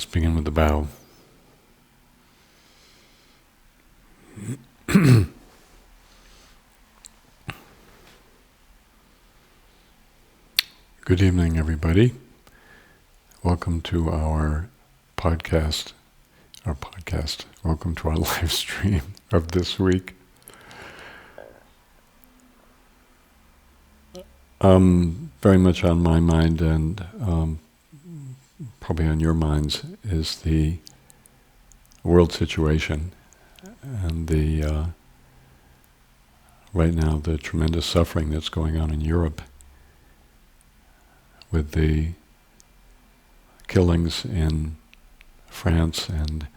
Let's begin with the bow. Good evening, everybody. Welcome to our podcast. Welcome to our live stream of this week. Very much on my mind and probably on your minds is the world situation and the right now the tremendous suffering that's going on in Europe with the killings in France, and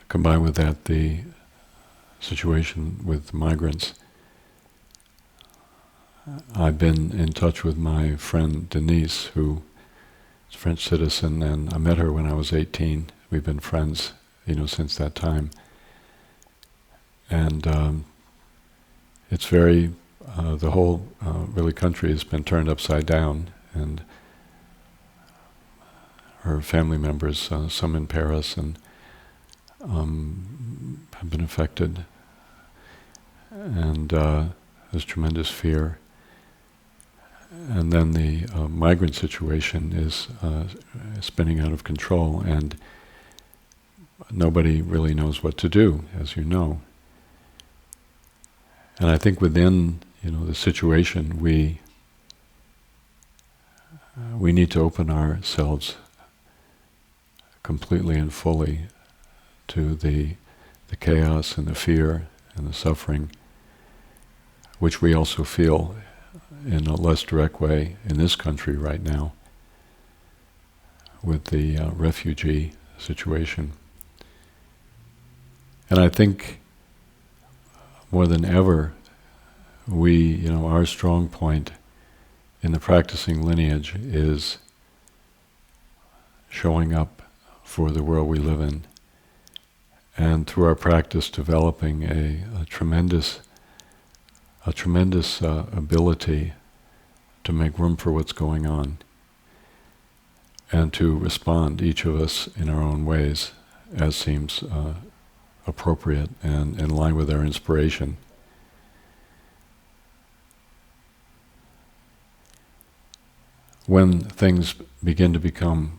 combined with that the situation with migrants. I've been in touch with my friend Denise, who is a French citizen, and I met her when I was 18. We've been friends, since that time. And it's very, the whole really country has been turned upside down, and her family members, some in Paris, and have been affected. And there's tremendous fear. And then the migrant situation is spinning out of control, and nobody really knows what to do, as you know. And I think within, the situation, we need to open ourselves completely and fully to the chaos and the fear and the suffering, which we also feel in a less direct way in this country right now with the refugee situation. And I think more than ever, our strong point in the practicing lineage is showing up for the world we live in, and through our practice developing a tremendous ability to make room for what's going on and to respond, each of us in our own ways, as seems appropriate and in line with our inspiration. When things begin to become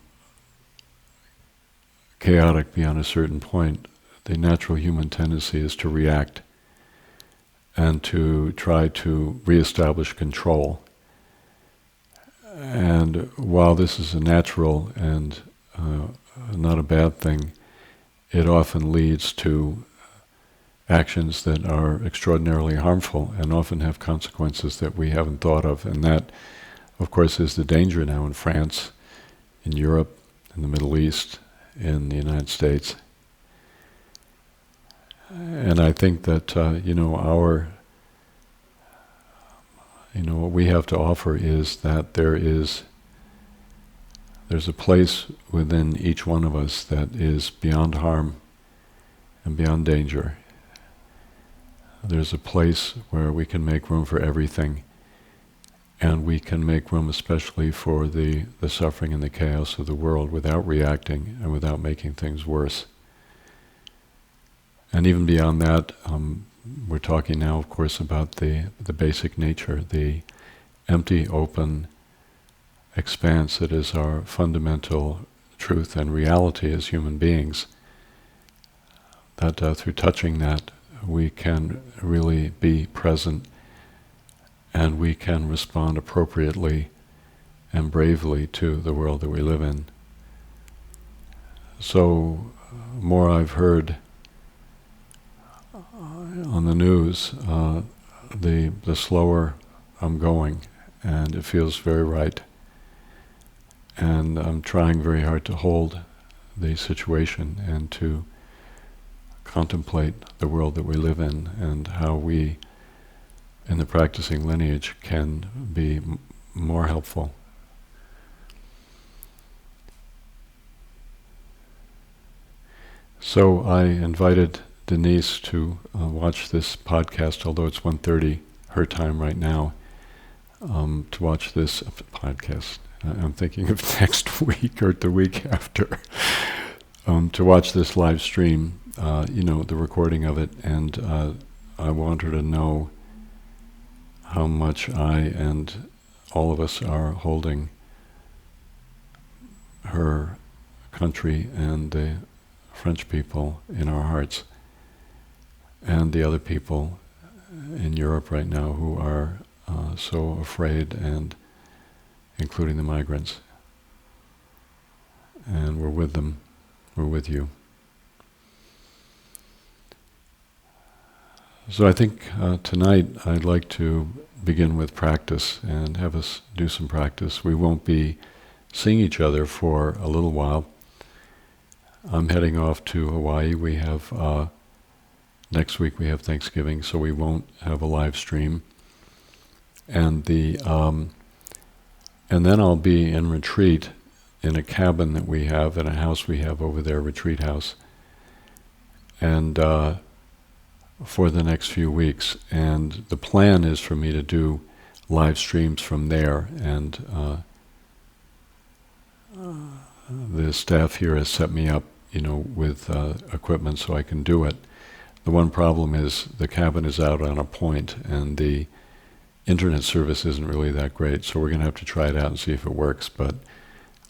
chaotic beyond a certain point, the natural human tendency is to react and to try to reestablish control. And while this is a natural and not a bad thing, it often leads to actions that are extraordinarily harmful and often have consequences that we haven't thought of. And that, of course, is the danger now in France, in Europe, in the Middle East, in the United States. And I think that, what we have to offer is that there's a place within each one of us that is beyond harm and beyond danger. There's a place where we can make room for everything, and we can make room especially for the suffering and the chaos of the world without reacting and without making things worse. And even beyond that, we're talking now, of course, about the basic nature, the empty, open expanse that is our fundamental truth and reality as human beings. That through touching that, we can really be present, and we can respond appropriately and bravely to the world that we live in. So, more I've heard on the news, the slower I'm going, and it feels very right. And I'm trying very hard to hold the situation and to contemplate the world that we live in and how we, in the practicing lineage, can be more helpful. So I invited Denise to watch this podcast, although it's 1:30 her time right now, to watch this podcast. I'm thinking of next week or the week after, to watch this live stream, the recording of it, and I want her to know how much I and all of us are holding her country and the French people in our hearts, and the other people in Europe right now who are so afraid, and including the migrants. And we're with them, we're with you. So I think tonight I'd like to begin with practice and have us do some practice. We won't be seeing each other for a little while. I'm heading off to Hawaii. We have next week we have Thanksgiving, so we won't have a live stream. And and then I'll be in retreat in a cabin that we have, in a house we have over there, retreat house, and for the next few weeks. And the plan is for me to do live streams from there, and the staff here has set me up, with equipment so I can do it. The one problem is the cabin is out on a point, and the internet service isn't really that great, so we're going to have to try it out and see if it works, but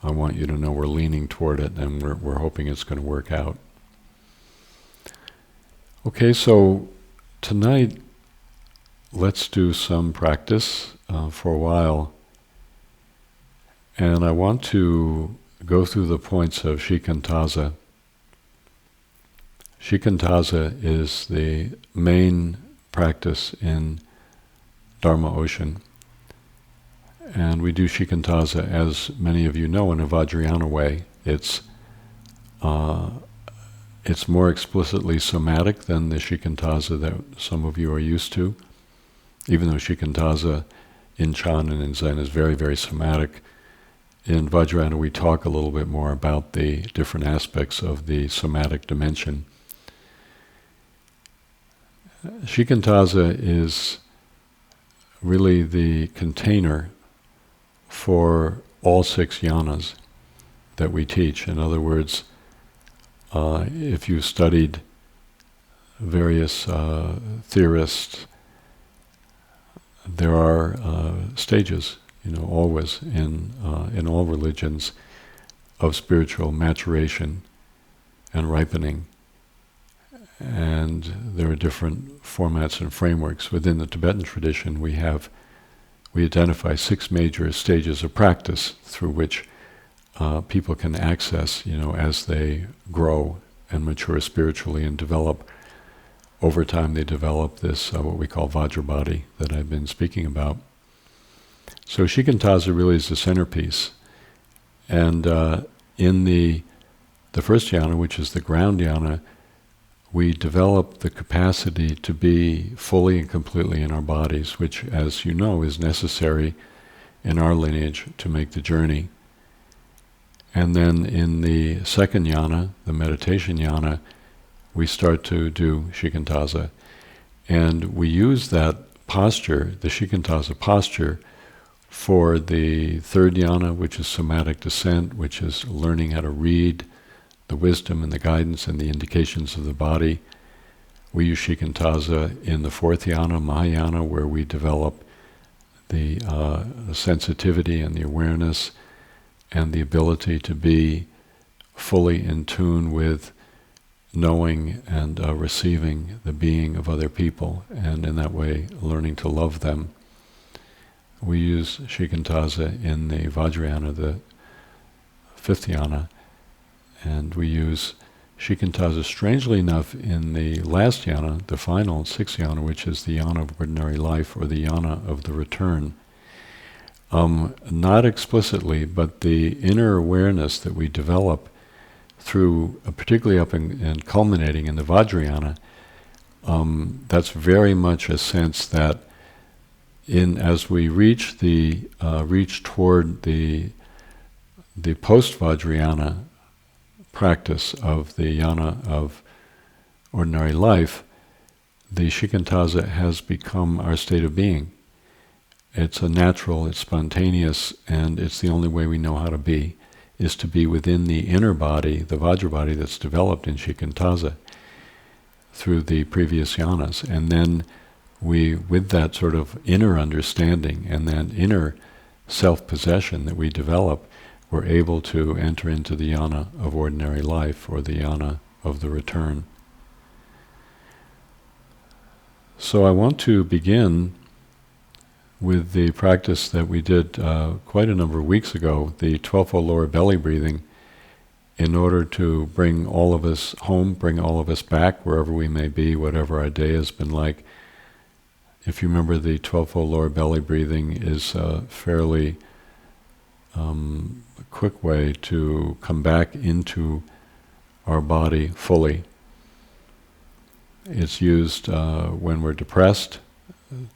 I want you to know we're leaning toward it, and we're hoping it's going to work out. Okay, so tonight let's do some practice for a while, and I want to go through the points of shikantaza. Shikantaza is the main practice in Dharma Ocean. And we do shikantaza, as many of you know, in a Vajrayana way. It's more explicitly somatic than the shikantaza that some of you are used to. Even though shikantaza in Chan and in Zen is very, very somatic, in Vajrayana we talk a little bit more about the different aspects of the somatic dimension. Shikantaza is really the container for all 6 yanas that we teach. In other words, if you studied various theorists, there are stages, always in all religions, of spiritual maturation and ripening. And there are different formats and frameworks. Within the Tibetan tradition, we identify 6 major stages of practice through which people can access, as they grow and mature spiritually and develop. Over time, they develop this, what we call Vajrabhati, that I've been speaking about. So shikantaza really is the centerpiece. And in the first yana, which is the ground yana, we develop the capacity to be fully and completely in our bodies, which, as you know, is necessary in our lineage to make the journey. And then in the second yana, the meditation yana, we start to do shikantaza. And we use that posture, the shikantaza posture, for the third yana, which is somatic descent, which is learning how to read the wisdom and the guidance and the indications of the body. We use shikantaza in the fourth yana, Mahayana, where we develop the sensitivity and the awareness and the ability to be fully in tune with knowing and receiving the being of other people, and in that way learning to love them. We use shikantaza in the Vajrayana, the fifth yana, and we use shikantaza, strangely enough, in the last yana, the final sixth yana, which is the yana of ordinary life, or the yana of the return. Not explicitly, but the inner awareness that we develop through, particularly up and culminating in the Vajrayana, that's very much a sense that as we reach toward the post-Vajrayana practice of the yana of ordinary life, the shikantaza has become our state of being. It's a natural, it's spontaneous, and it's the only way we know how to be, is to be within the inner body, the Vajra body that's developed in Shikantaza through the previous yanas. And then we, with that sort of inner understanding and that inner self-possession that we develop, we're able to enter into the yana of ordinary life, or the yana of the return. So I want to begin with the practice that we did quite a number of weeks ago, the 12-fold lower belly breathing, in order to bring all of us home, bring all of us back wherever we may be, whatever our day has been like. If you remember, the 12-fold lower belly breathing is a fairly quick way to come back into our body fully. It's used when we're depressed,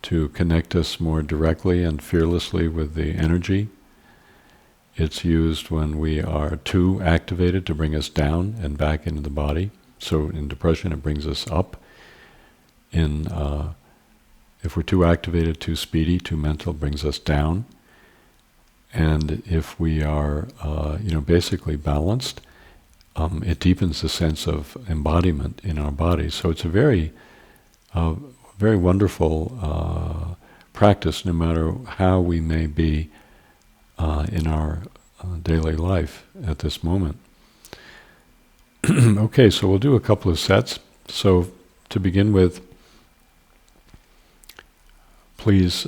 to connect us more directly and fearlessly with the energy. It's used when we are too activated to bring us down and back into the body. So in depression it brings us up. If we're too activated, too speedy, too mental, it brings us down. And if we are basically balanced, it deepens the sense of embodiment in our body. So it's a very wonderful practice, no matter how we may be in our daily life at this moment. Okay, so we'll do a couple of sets. So to begin with, please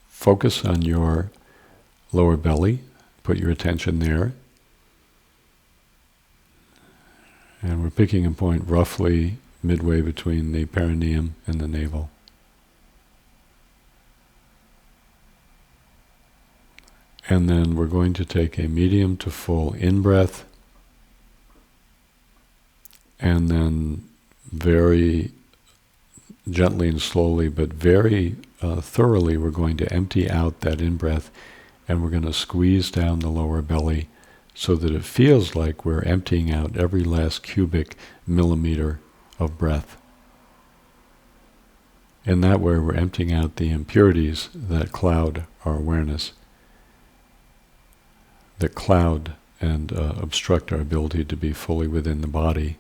focus on your lower belly. Put your attention there. And we're picking a point roughly midway between the perineum and the navel. And then we're going to take a medium to full in-breath, and then very gently and slowly, but very thoroughly, we're going to empty out that in-breath, and we're going to squeeze down the lower belly so that it feels like we're emptying out every last cubic millimeter of breath. In that way, we're emptying out the impurities that cloud our awareness, that cloud and obstruct our ability to be fully within the body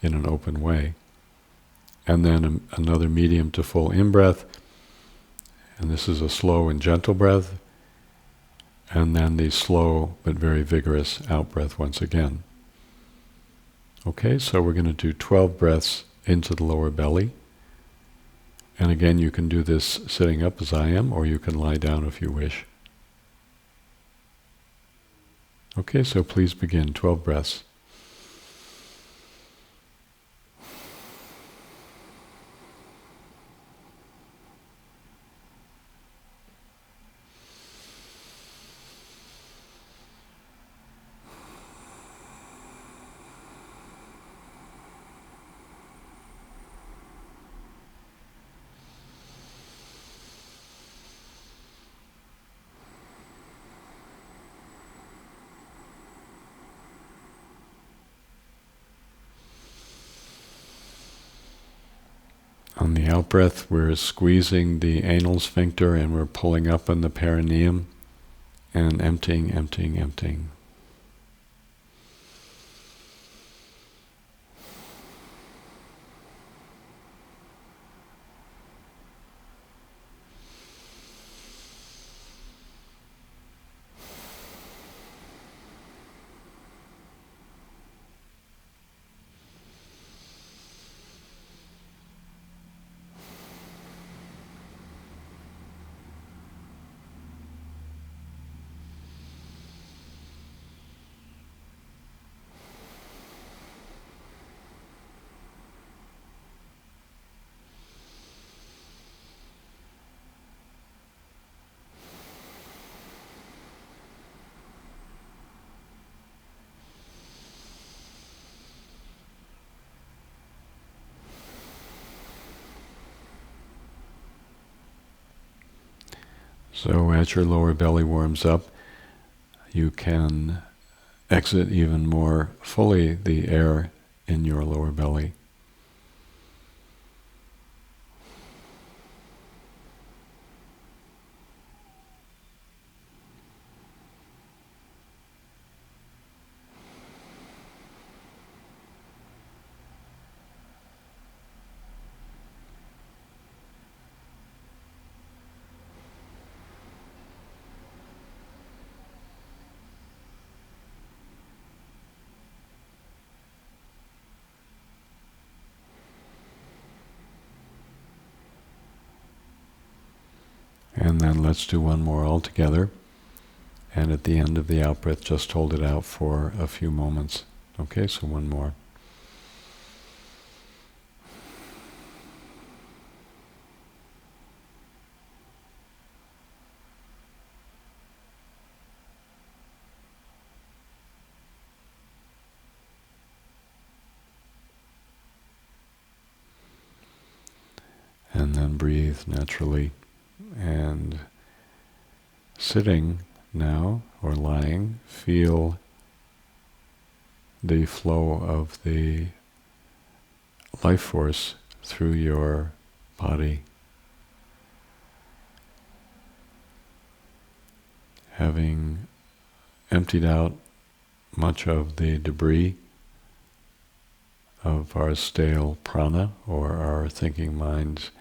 in an open way. And then another medium to full in-breath, and this is a slow and gentle breath, and then the slow but very vigorous out-breath once again. Okay, so we're going to do 12 breaths into the lower belly. And again, you can do this sitting up as I am, or you can lie down if you wish. Okay, so please begin, 12 breaths. On the out-breath, we're squeezing the anal sphincter and we're pulling up on the perineum and emptying, emptying, emptying. So as your lower belly warms up, you can exit even more fully the air in your lower belly. And then let's do one more all together. And at the end of the out-breath, just hold it out for a few moments. Okay, so one more. And then breathe naturally. And sitting now, or lying, feel the flow of the life force through your body. Having emptied out much of the debris of our stale prana, or our thinking mind's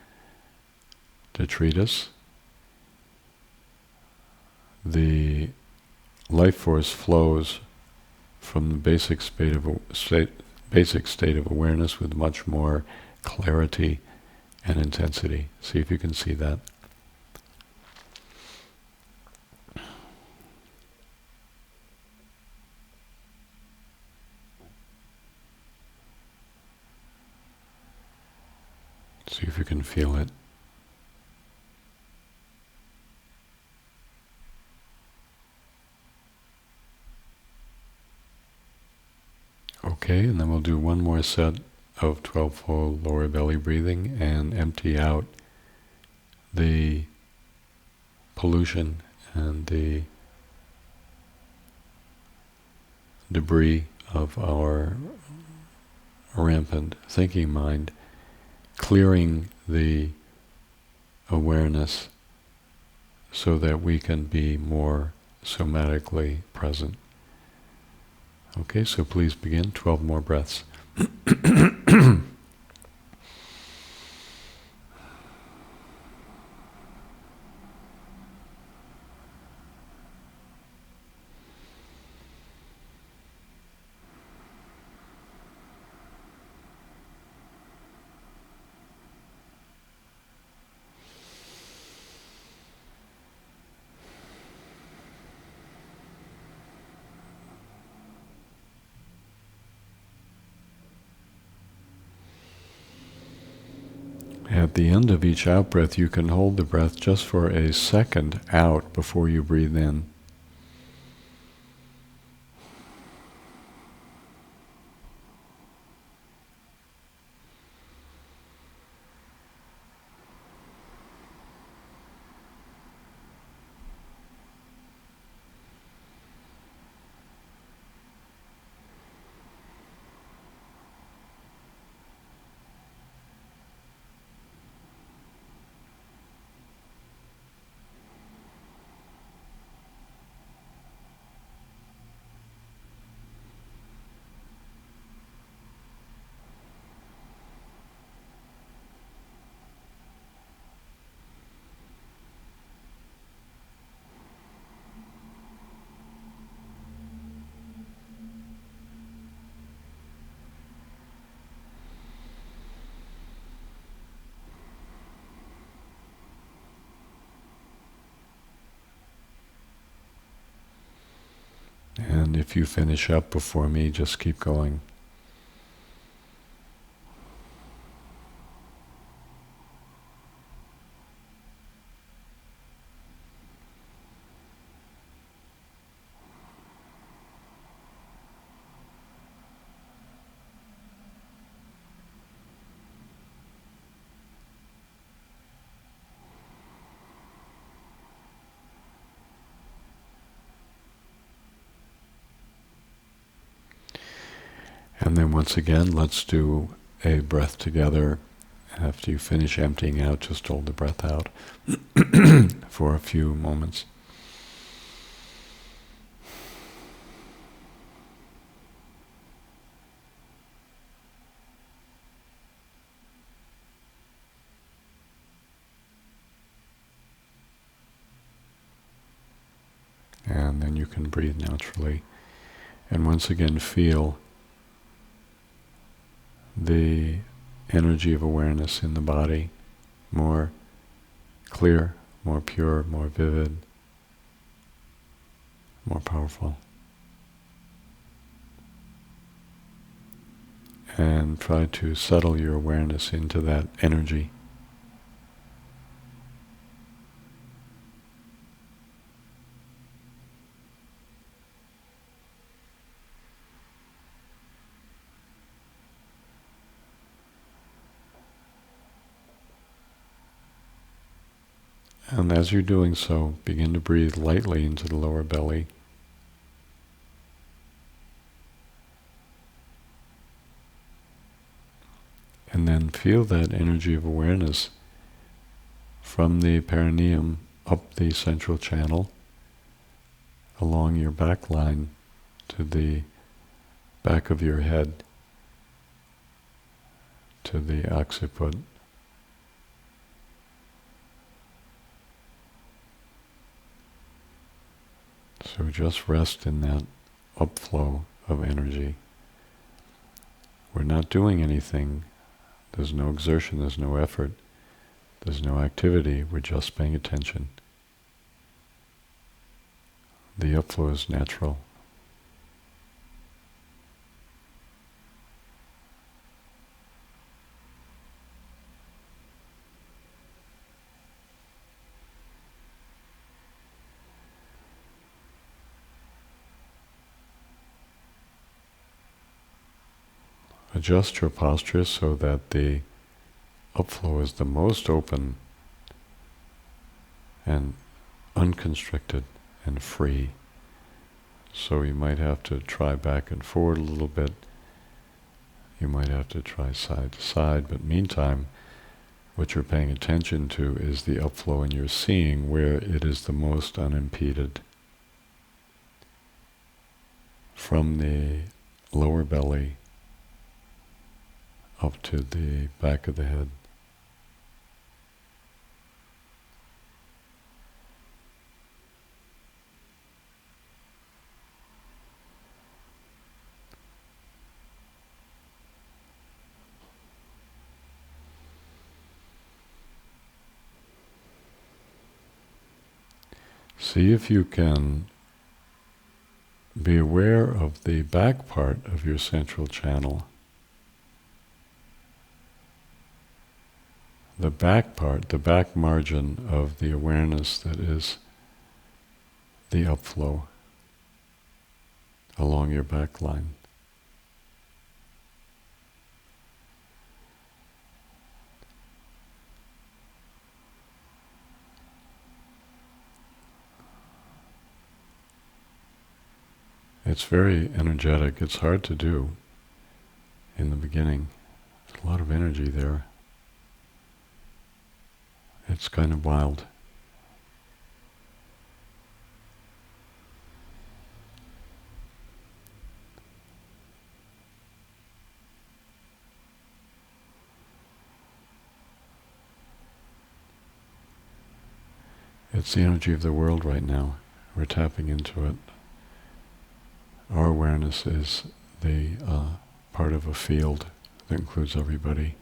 detritus, the life force flows from the basic state of awareness with much more clarity and intensity. See if you can see that. See if you can feel it. Okay, and then we'll do one more set of 12-fold lower belly breathing and empty out the pollution and the debris of our rampant thinking mind, clearing the awareness so that we can be more somatically present. Okay, so please begin, 12 more breaths. At the end of each out-breath, you can hold the breath just for a second out before you breathe in. And if you finish up before me, just keep going. And then once again, let's do a breath together. After you finish emptying out, just hold the breath out for a few moments. And then you can breathe naturally. And once again, feel the energy of awareness in the body more clear, more pure, more vivid, more powerful. And try to settle your awareness into that energy. And as you're doing so, begin to breathe lightly into the lower belly. And then feel that energy of awareness from the perineum up the central channel, along your back line to the back of your head, to the occiput. So just rest in that upflow of energy. We're not doing anything. There's no exertion, there's no effort, there's no activity. We're just paying attention. The upflow is natural. Adjust your posture so that the upflow is the most open and unconstricted and free. So you might have to try back and forward a little bit. You might have to try side to side, but meantime, what you're paying attention to is the upflow, and you're seeing where it is the most unimpeded. From the lower belly up to the back of the head. See if you can be aware of the back part of your central channel. The back part, the back margin of the awareness that is the upflow along your back line. It's very energetic. It's hard to do in the beginning. There's a lot of energy there. It's kind of wild. It's the energy of the world right now. We're tapping into it. Our awareness is the part of a field that includes everybody.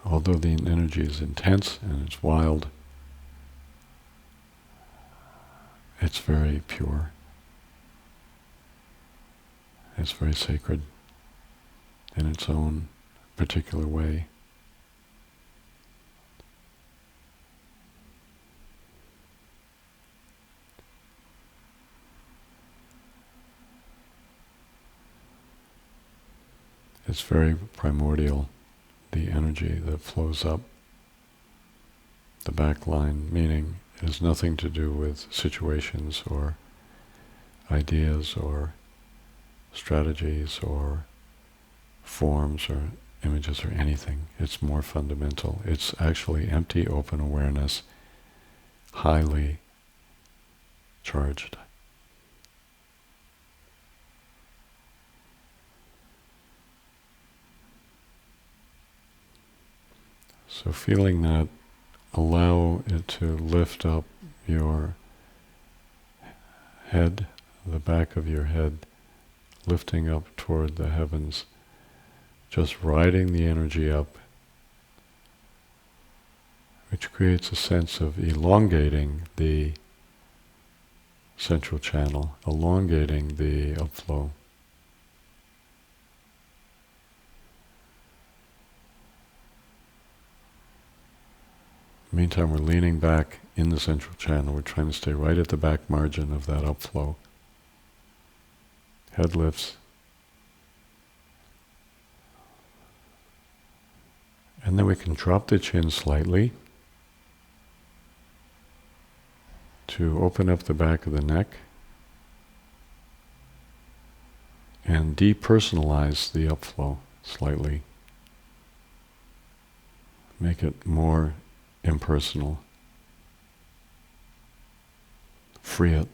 Although the energy is intense and it's wild, it's very pure. It's very sacred in its own particular way. It's very primordial, the energy that flows up the back line, meaning it has nothing to do with situations or ideas or strategies or forms or images or anything. It's more fundamental. It's actually empty, open awareness, highly charged. So feeling that, allow it to lift up your head, the back of your head, lifting up toward the heavens, just riding the energy up, which creates a sense of elongating the central channel, elongating the upflow. Meantime, we're leaning back in the central channel. We're trying to stay right at the back margin of that upflow. Head lifts. And then we can drop the chin slightly to open up the back of the neck and depersonalize the upflow slightly. Make it more impersonal. Free it.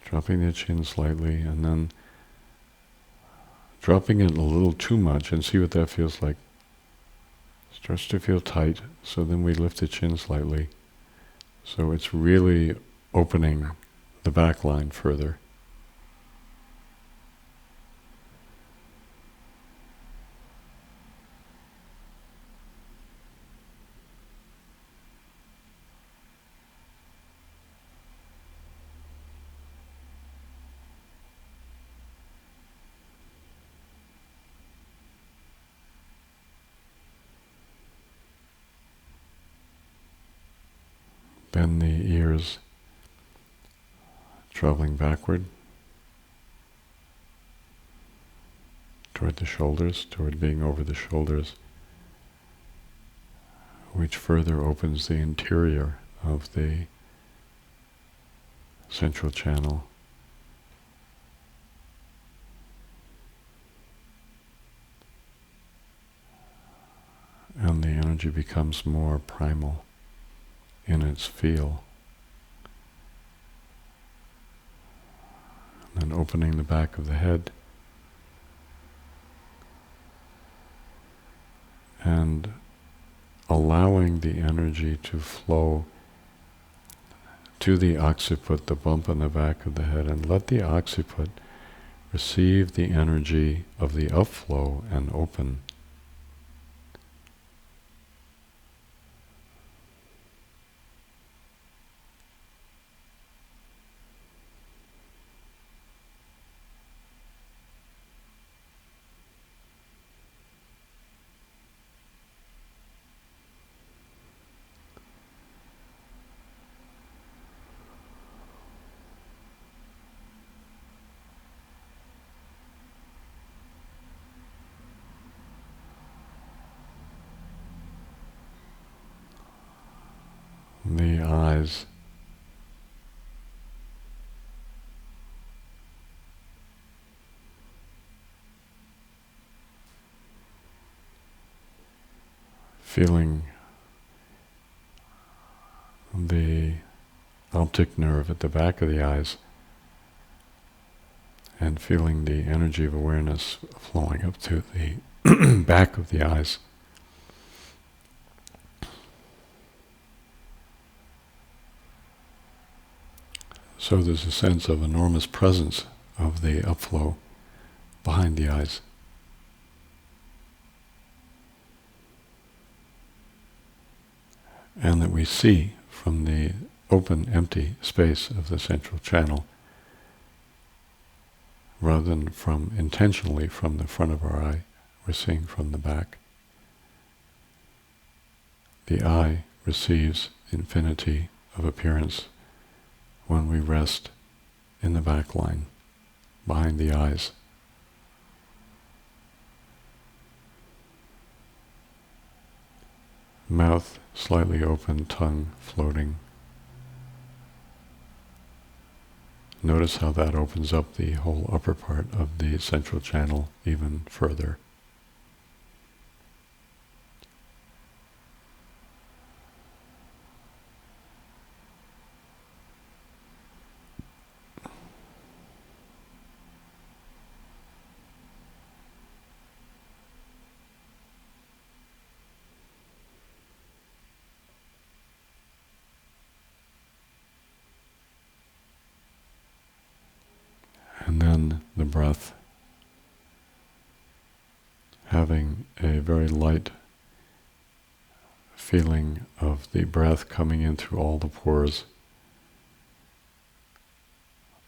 Dropping the chin slightly and then dropping it a little too much and see what that feels like. Starts to feel tight, so then we lift the chin slightly. So it's really opening the back line further. Bend the ears, traveling backward toward the shoulders, toward being over the shoulders, which further opens the interior of the central channel. And the energy becomes more primal in its feel. And then opening the back of the head and allowing the energy to flow to the occiput, the bump on the back of the head, and let the occiput receive the energy of the upflow and open. The eyes, feeling the optic nerve at the back of the eyes and feeling the energy of awareness flowing up to the back of the eyes. So there's a sense of enormous presence of the upflow behind the eyes. And that we see from the open, empty space of the central channel, rather than from intentionally from the front of our eye, we're seeing from the back. The eye receives infinity of appearance when we rest in the back line, behind the eyes. Mouth slightly open, tongue floating. Notice how that opens up the whole upper part of the central channel even further. the breath, having a very light feeling of the breath coming in through all the pores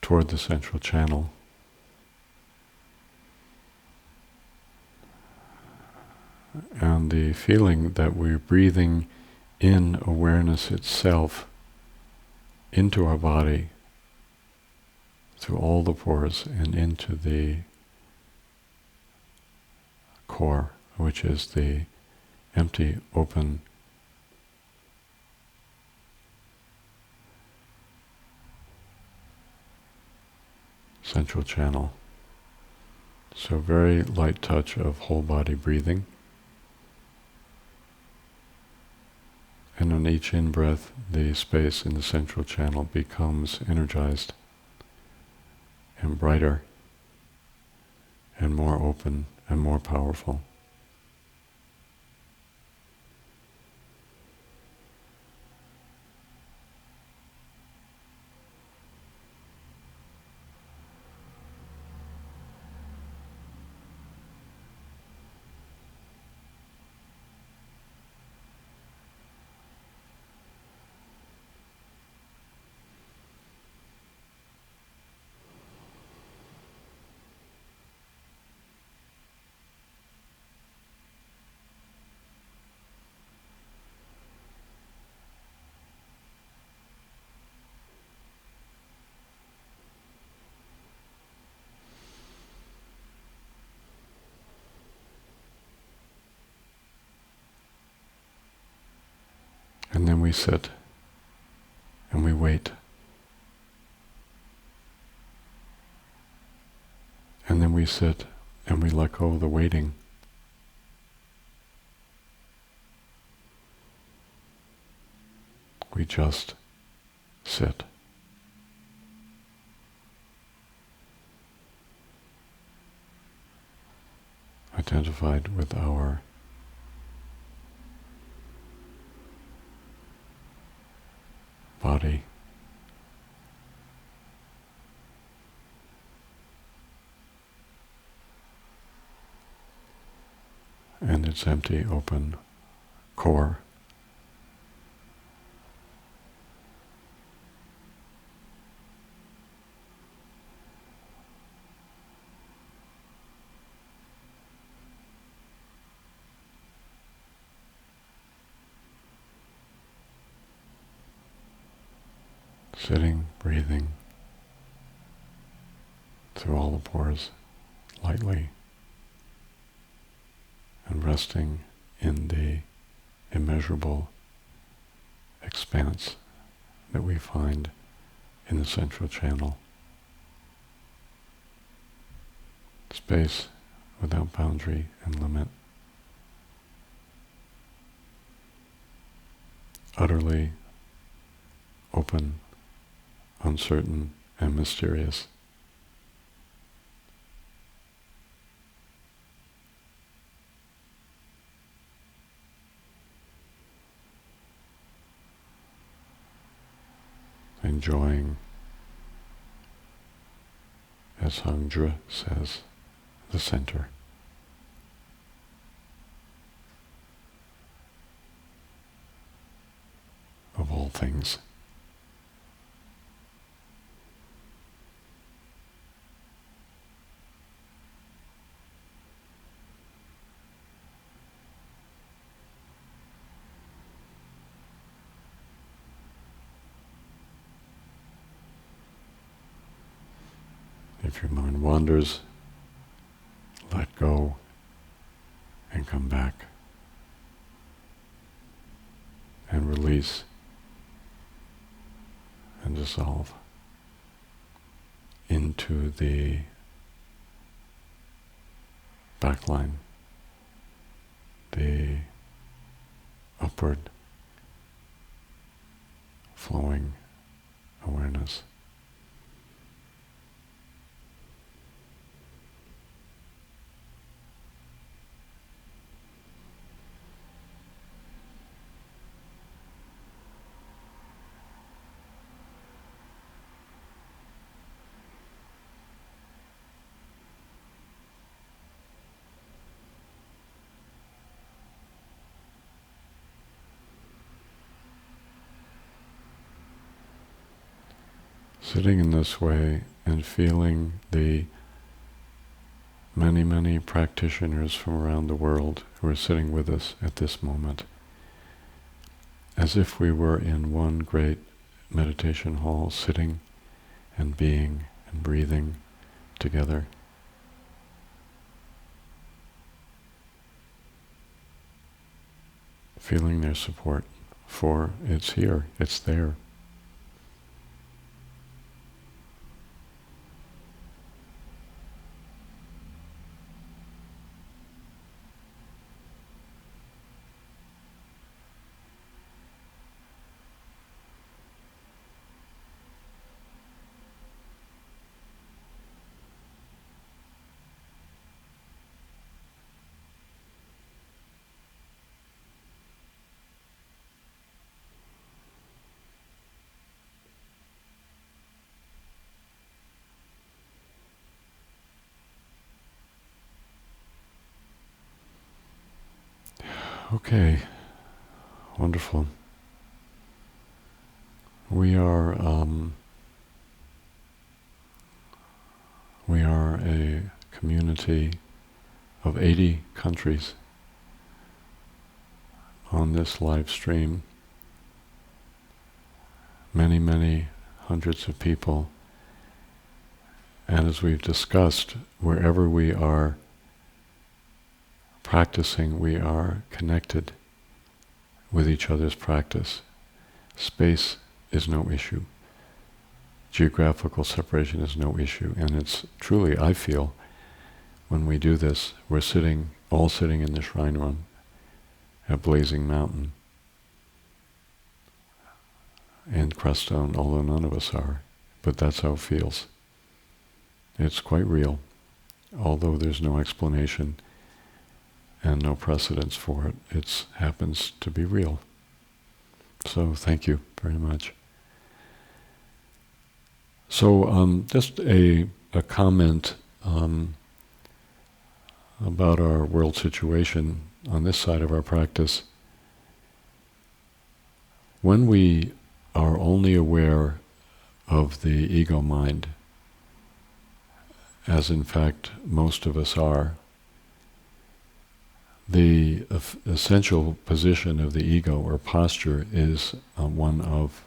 toward the central channel. And the feeling that we're breathing in awareness itself into our body through all the pores and into the core, which is the empty, open central channel. So very light touch of whole body breathing. And on each in-breath, the space in the central channel becomes energized and brighter and more open and more powerful. And then we sit and we wait. And then we sit and we let go of the waiting. We just sit. Identified with our body. And its empty, open core. Sitting, breathing through all the pores lightly and resting in the immeasurable expanse that we find in the central channel. Space without boundary and limit. Utterly open, uncertain, and mysterious. Enjoying, as Hangdra says, the center. Of all things. If your mind wanders, let go and come back and release and dissolve into the backline, the upward flowing awareness. Sitting in this way and feeling the many, many practitioners from around the world who are sitting with us at this moment, as if we were in one great meditation hall, sitting and being and breathing together. Feeling their support, for it's here, it's there. Okay, wonderful. We are a community of 80 countries on this live stream. Many, many hundreds of people. And as we've discussed, wherever we are practicing, we are connected with each other's practice. Space is no issue. Geographical separation is no issue. And it's truly, I feel, when we do this, we're all sitting in the shrine room at Blazing Mountain in Crestone, although none of us are, but that's how it feels. It's quite real, although there's no explanation and no precedence for it. It happens to be real. So thank you very much. So just a comment about our world situation on this side of our practice. When we are only aware of the ego mind, as in fact most of us are, the essential position of the ego or posture is one of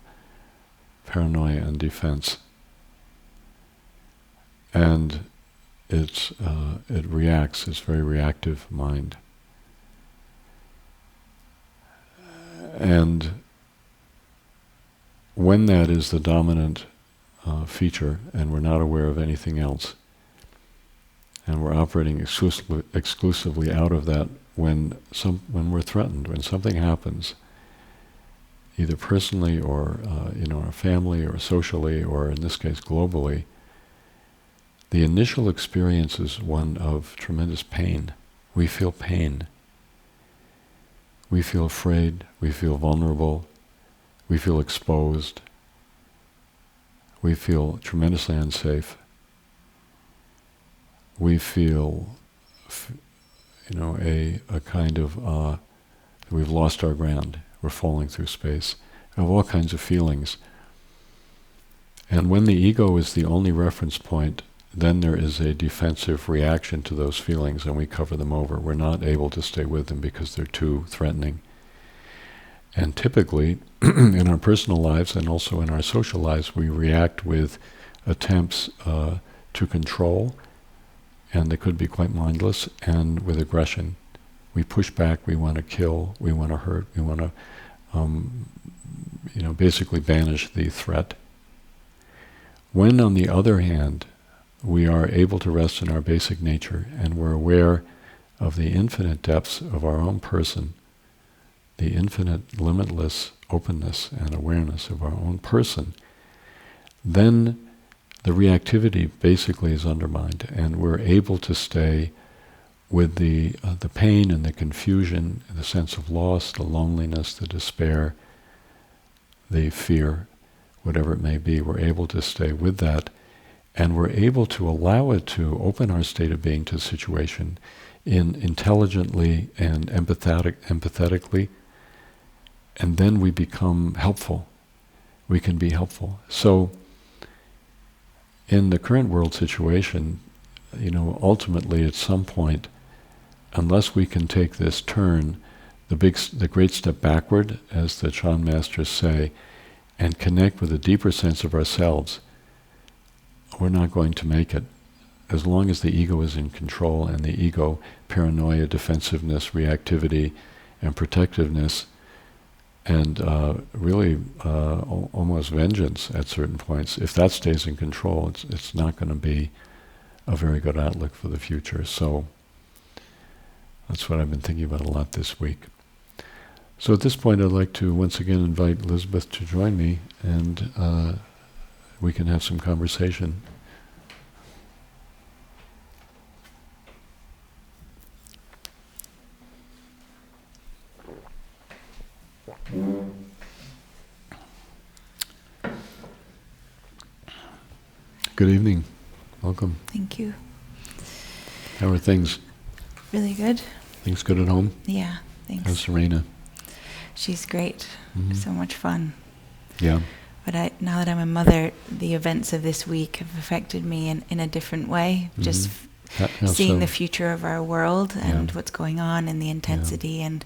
paranoia and defense. And it reacts, it's very reactive mind. And when that is the dominant feature and we're not aware of anything else, and we're operating exclusively out of that when we're threatened, when something happens, either personally or in our family or socially or in this case globally, the initial experience is one of tremendous pain. We feel pain. We feel afraid. We feel vulnerable. We feel exposed. We feel tremendously unsafe. We feel, a kind of we've lost our ground. We're falling through space. We have all kinds of feelings. And when the ego is the only reference point, then there is a defensive reaction to those feelings and we cover them over. We're not able to stay with them because they're too threatening. And typically, in our personal lives and also in our social lives, we react with attempts to control, and they could be quite mindless, and with aggression. We push back, we want to kill, we want to hurt, we want to basically banish the threat. When, on the other hand, we are able to rest in our basic nature and we're aware of the infinite depths of our own person, the infinite limitless openness and awareness of our own person, then the reactivity basically is undermined and we're able to stay with the pain and the confusion, the sense of loss, the loneliness, the despair, the fear, whatever it may be. We're able to stay with that, and we're able to allow it to open our state of being to the situation intelligently and empathetically, and then we become helpful. We can be helpful. So in the current world situation, ultimately at some point, unless we can take this turn, the great step backward, as the Chan masters say, and connect with a deeper sense of ourselves, we're not going to make it. As long as the ego is in control, and the ego, paranoia, defensiveness, reactivity, and protectiveness, and really almost vengeance at certain points, if that stays in control, it's not going to be a very good outlook for the future. So that's what I've been thinking about a lot this week. So at this point, I'd like to once again invite Elizabeth to join me, and we can have some conversation. Good evening. Welcome. Thank you. How are things? Really good. Things good at home? Yeah, thanks. How's Serena? She's great. Mm-hmm. So much fun. Yeah. But now that I'm a mother, the events of this week have affected me in a different way. Mm-hmm. Just seeing the future of our world and what's going on and the intensity and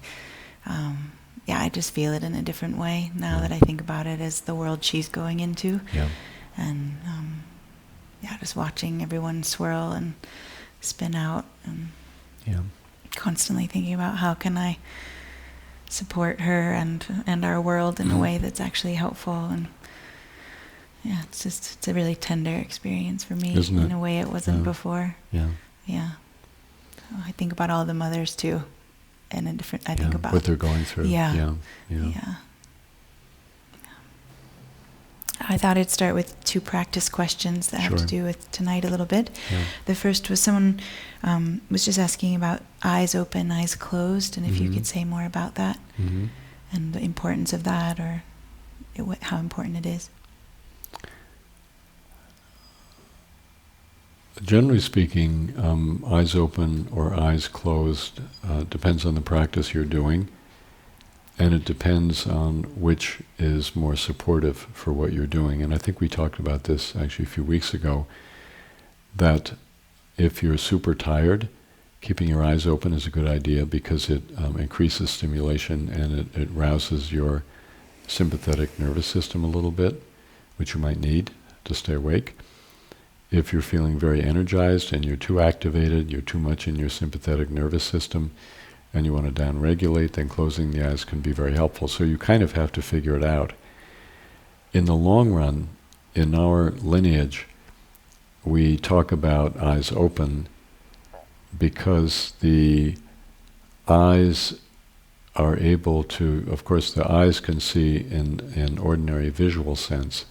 I just feel it in a different way now that I think about it as the world she's going into. Yeah. And just watching everyone swirl and spin out and constantly thinking about how can I support her and our world in a way that's actually helpful. And it's a really tender experience for me. Isn't it? In a way it wasn't before. Yeah. So I think about all the mothers too, and I think about what they're going through. Yeah. I thought I'd start with two practice questions that have to do with tonight a little bit. Yeah. The first was someone was just asking about eyes open, eyes closed, and if you could say more about that and the importance of that, or how important it is. Generally speaking, eyes open or eyes closed depends on the practice you're doing, and it depends on which is more supportive for what you're doing. And I think we talked about this actually a few weeks ago, that if you're super tired, keeping your eyes open is a good idea because it increases stimulation and it rouses your sympathetic nervous system a little bit, which you might need to stay awake. If you're feeling very energized and you're too activated, you're too much in your sympathetic nervous system, and you want to down-regulate, then closing the eyes can be very helpful. So you kind of have to figure it out. In the long run, in our lineage, we talk about eyes open because the eyes are able to, of course the eyes can see in ordinary visual sense,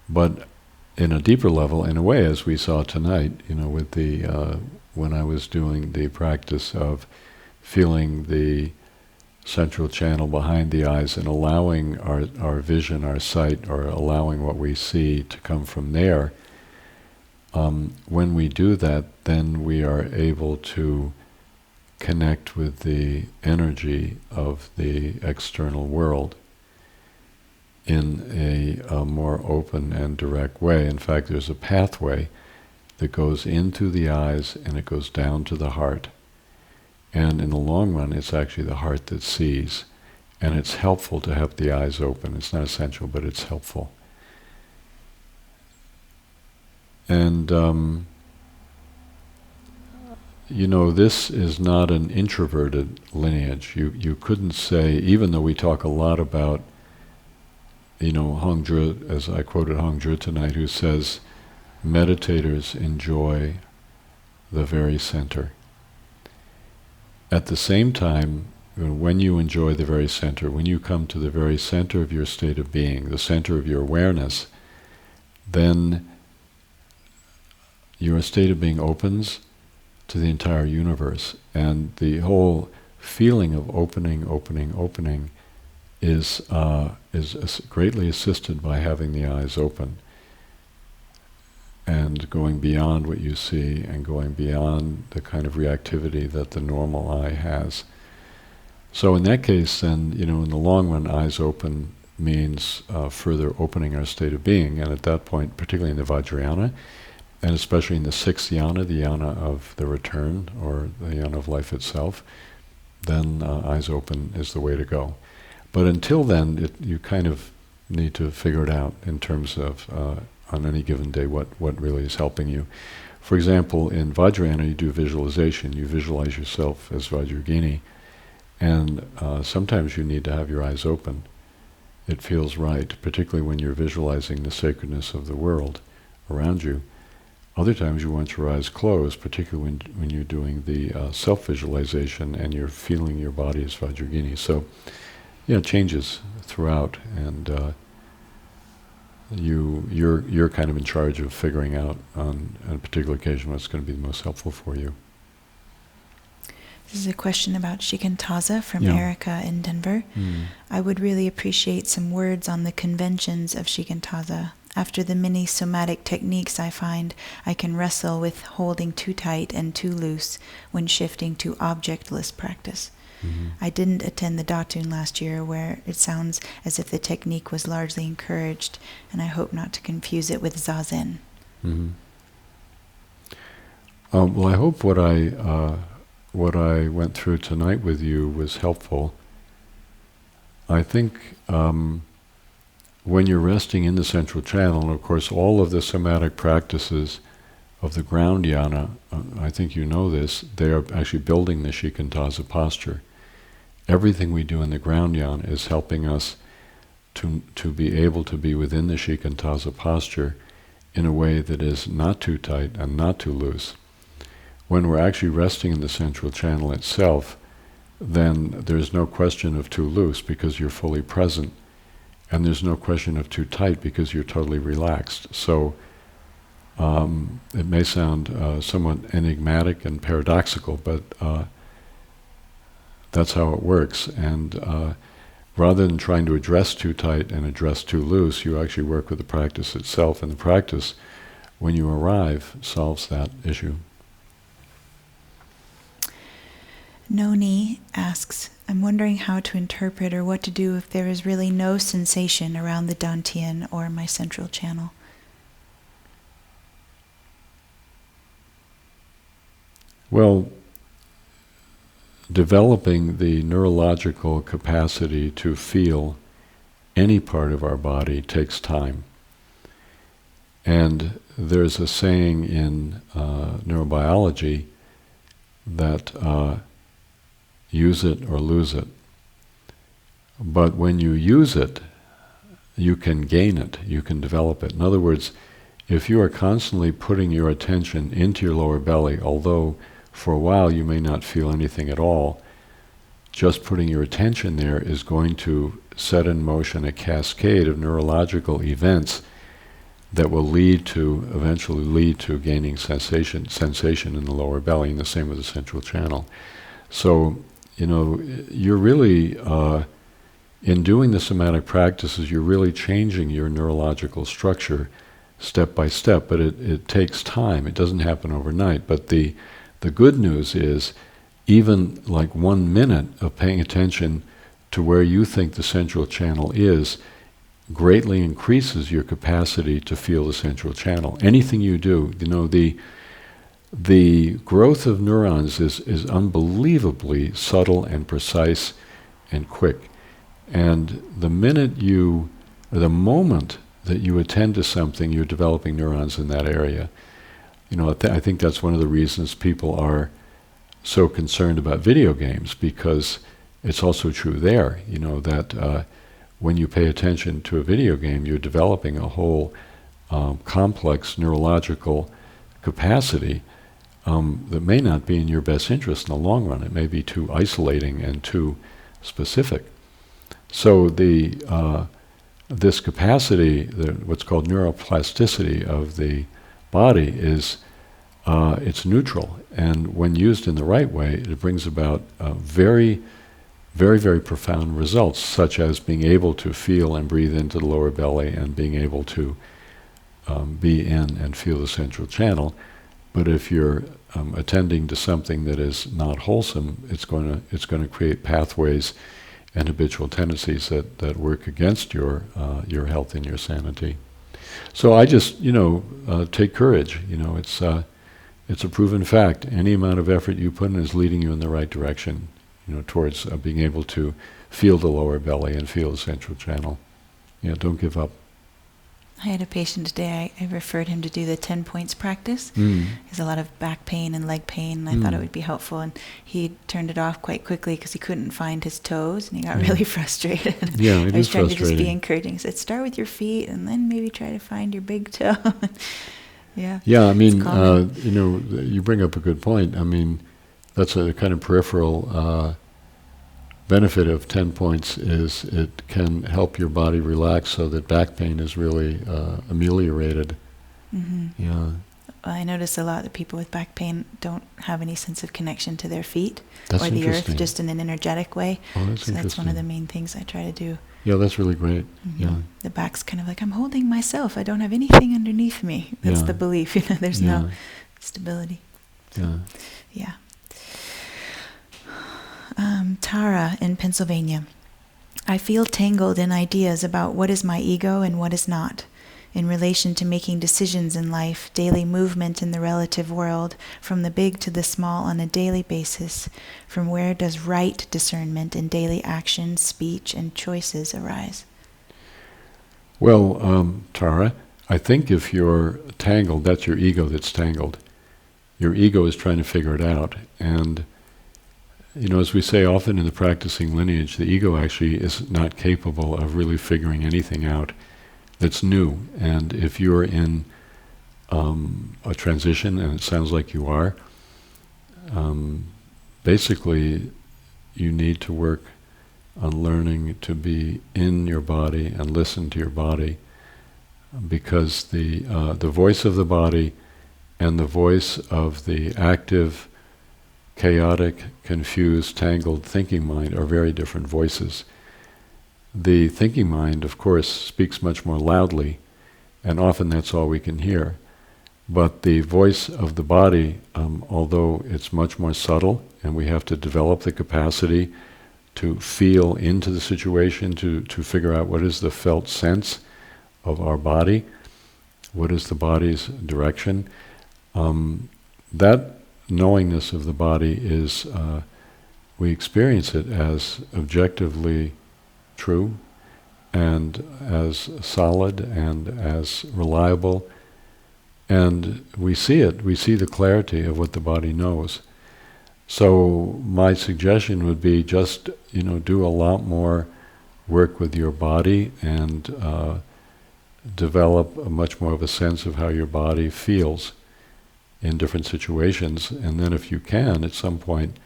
but in a deeper level, in a way, as we saw tonight, with the when I was doing the practice of feeling the central channel behind the eyes and allowing our vision, our sight, or allowing what we see to come from there, when we do that, then we are able to connect with the energy of the external world in a more open and direct way. In fact, there's a pathway that goes into the eyes and it goes down to the heart. And in the long run, it's actually the heart that sees. And it's helpful to have the eyes open. It's not essential, but it's helpful. And, this is not an introverted lineage. You couldn't say, even though we talk a lot about Hongzhi, as I quoted Hongzhi tonight, who says, meditators enjoy the very center. At the same time, when you enjoy the very center, when you come to the very center of your state of being, the center of your awareness, then your state of being opens to the entire universe. And the whole feeling of opening is greatly assisted by having the eyes open and going beyond what you see and going beyond the kind of reactivity that the normal eye has. So in that case, then, in the long run, eyes open means further opening our state of being. And at that point, particularly in the Vajrayana, and especially in the sixth yana, the yana of the return, or the yana of life itself, then eyes open is the way to go. But until then, you kind of need to figure it out in terms of, on any given day, what really is helping you. For example, in Vajrayana, you do visualization. You visualize yourself as Vajragini, and sometimes you need to have your eyes open. It feels right, particularly when you're visualizing the sacredness of the world around you. Other times you want your eyes closed, particularly when you're doing the self-visualization and you're feeling your body as Vajragini. So, yeah, it changes throughout, and you're kind of in charge of figuring out on a particular occasion what's going to be the most helpful for you. This is a question about shikantaza from Yeah. Erica in Denver. I would really appreciate some words on the conventions of shikantaza. After the many somatic techniques, I find I can wrestle with holding too tight and too loose when shifting to objectless practice. I didn't attend the Datun last year, where it sounds as if the technique was largely encouraged, and I hope not to confuse it with Zazen. Well, I hope what I went through tonight with you was helpful. I think when you're resting in the central channel, and of course all of the somatic practices of the ground yana, I think you know this, they are actually building the shikantaza posture. Everything we do in the ground yana is helping us to be able to be within the shikantaza posture in a way that is not too tight and not too loose. When we're actually resting in the central channel itself, then there's no question of too loose because you're fully present. And there's no question of too tight because you're totally relaxed. So it may sound somewhat enigmatic and paradoxical, but that's how it works. And rather than trying to address too tight and address too loose, you actually work with the practice itself. And the practice, when you arrive, solves that issue. Noni asks, I'm wondering how to interpret or what to do if there is really no sensation around the dantian or my central channel. Well, developing the neurological capacity to feel any part of our body takes time. And there's a saying in neurobiology that use it or lose it. But when you use it, you can gain it, you can develop it. In other words, if you are constantly putting your attention into your lower belly, although for a while you may not feel anything at all, just putting your attention there is going to set in motion a cascade of neurological events that will eventually lead to gaining sensation in the lower belly, and the same with the central channel. So, you're really, in doing the somatic practices, you're really changing your neurological structure step by step, but it takes time. It doesn't happen overnight. But the good news is, even like 1 minute of paying attention to where you think the central channel is greatly increases your capacity to feel the central channel. Anything you do, the growth of neurons is unbelievably subtle and precise and quick. And the moment that you attend to something, you're developing neurons in that area. I think that's one of the reasons people are so concerned about video games, because it's also true there, that when you pay attention to a video game, you're developing a whole complex neurological capacity that may not be in your best interest in the long run. It may be too isolating and too specific. So this capacity, what's called neuroplasticity of the body, is it's neutral, and when used in the right way, it brings about very, very, very profound results, such as being able to feel and breathe into the lower belly and being able to be in and feel the central channel. But if you're attending to something that is not wholesome, it's going to create pathways and habitual tendencies that work against your health and your sanity. So I just, take courage. It's a proven fact. Any amount of effort you put in is leading you in the right direction, towards being able to feel the lower belly and feel the central channel. Yeah, don't give up. I had a patient today, I referred him to do the 10 points practice. He has a lot of back pain and leg pain, and I thought it would be helpful, and he turned it off quite quickly because he couldn't find his toes, and he got really frustrated. Yeah, it I was is trying to just frustrating. be encouraging. He said, start with your feet, and then maybe try to find your big toe. Yeah. Yeah, I mean, common. you bring up a good point. I mean, that's a kind of peripheral benefit of 10 points is it can help your body relax so that back pain is really ameliorated. Mm-hmm. Yeah. I notice a lot that people with back pain don't have any sense of connection to their feet That's or the earth, interesting. just in an energetic way. Oh, that's So that's one of interesting. the main things I try to do. Yeah, that's really great. Mm-hmm. Yeah. The back's kind of like, I'm holding myself. I don't have anything underneath me. That's Yeah. the belief. There's Yeah. no stability. Yeah. Yeah. Tara in Pennsylvania. I feel tangled in ideas about what is my ego and what is not, in relation to making decisions in life, daily movement in the relative world, from the big to the small on a daily basis. From where does right discernment in daily action, speech, and choices arise? Well, Tara, I think if you're tangled, that's your ego that's tangled. Your ego is trying to figure it out. And, as we say often in the practicing lineage, the ego actually is not capable of really figuring anything out that's new. And if you're in a transition, and it sounds like you are, basically you need to work on learning to be in your body and listen to your body, because the voice of the body and the voice of the active, chaotic, confused, tangled thinking mind are very different voices. The thinking mind, of course, speaks much more loudly, and often that's all we can hear. But the voice of the body, although it's much more subtle, and we have to develop the capacity to feel into the situation, to figure out what is the felt sense of our body, what is the body's direction, that knowingness of the body is, we experience it as objectively true and as solid and as reliable, and we see the clarity of what the body knows. So my suggestion would be just, do a lot more work with your body and develop much more of a sense of how your body feels in different situations, and then if you can, at some point,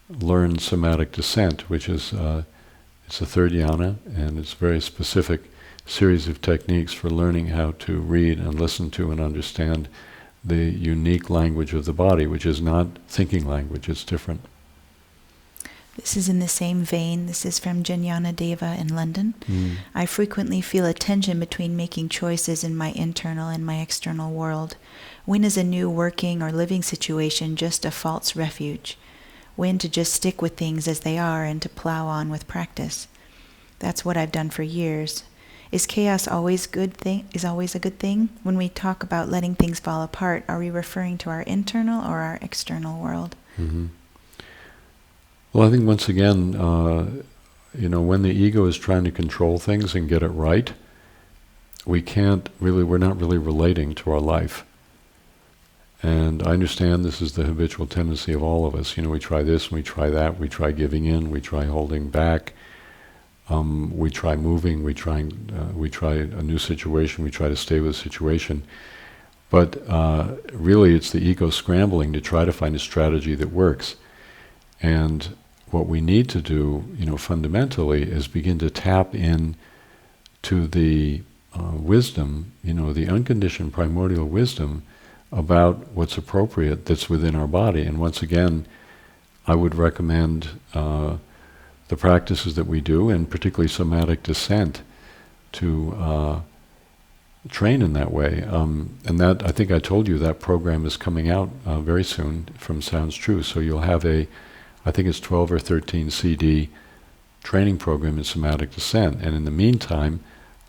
learn somatic descent, which is it's the third yana, and it's a very specific series of techniques for learning how to read and listen to and understand the unique language of the body, which is not thinking language, it's different. This is in the same vein. This is from Jnana Deva in London. I frequently feel a tension between making choices in my internal and my external world. When is a new working or living situation just a false refuge? When to just stick with things as they are and to plow on with practice? That's what I've done for years. Is chaos always a good thing? When we talk about letting things fall apart, are we referring to our internal or our external world? Mm-hmm. Well, I think once again, when the ego is trying to control things and get it right, we're not really relating to our life. And I understand this is the habitual tendency of all of us. We try this, and we try that, we try giving in, we try holding back, we try moving, we try a new situation, we try to stay with a situation. But really it's the ego scrambling to try to find a strategy that works. And what we need to do, fundamentally, is begin to tap in to the wisdom, the unconditioned primordial wisdom about what's appropriate that's within our body. And once again, I would recommend the practices that we do, and particularly somatic descent, to train in that way. And that, I think I told you, that program is coming out very soon from Sounds True. So you'll have I think it's 12 or 13 CD training program in somatic descent. And in the meantime,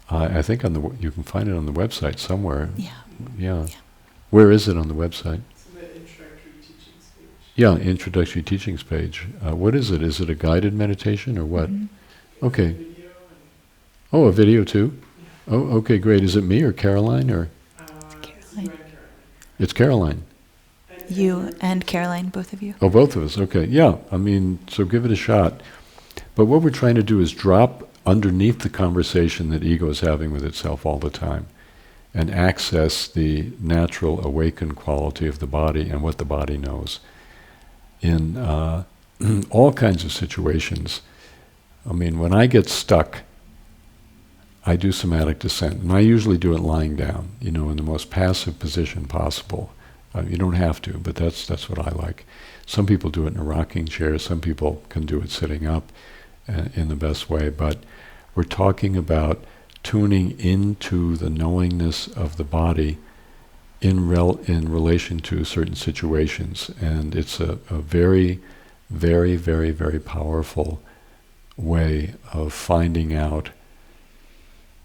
I think you can find it on the website somewhere. Yeah. Yeah. Where is it on the website? It's on the introductory teachings page. Yeah, introductory teachings page. What is it? Is it a guided meditation or what? Mm-hmm. Okay. Video and, Oh, a video too? yeah. Oh, okay, great. Is it me or Caroline or? It's you and Caroline. It's Caroline. You and Caroline, both of you? Oh, both of us. Okay. Yeah. I mean, so give it a shot. But what we're trying to do is drop underneath the conversation that ego is having with itself all the time and access the natural awakened quality of the body and what the body knows in all kinds of situations. I mean, when I get stuck, I do somatic descent, and I usually do it lying down, in the most passive position possible. You don't have to, but that's what I like. Some people do it in a rocking chair. Some people can do it sitting up in the best way. But we're talking about tuning into the knowingness of the body in relation to certain situations. And it's a very, very, very, very powerful way of finding out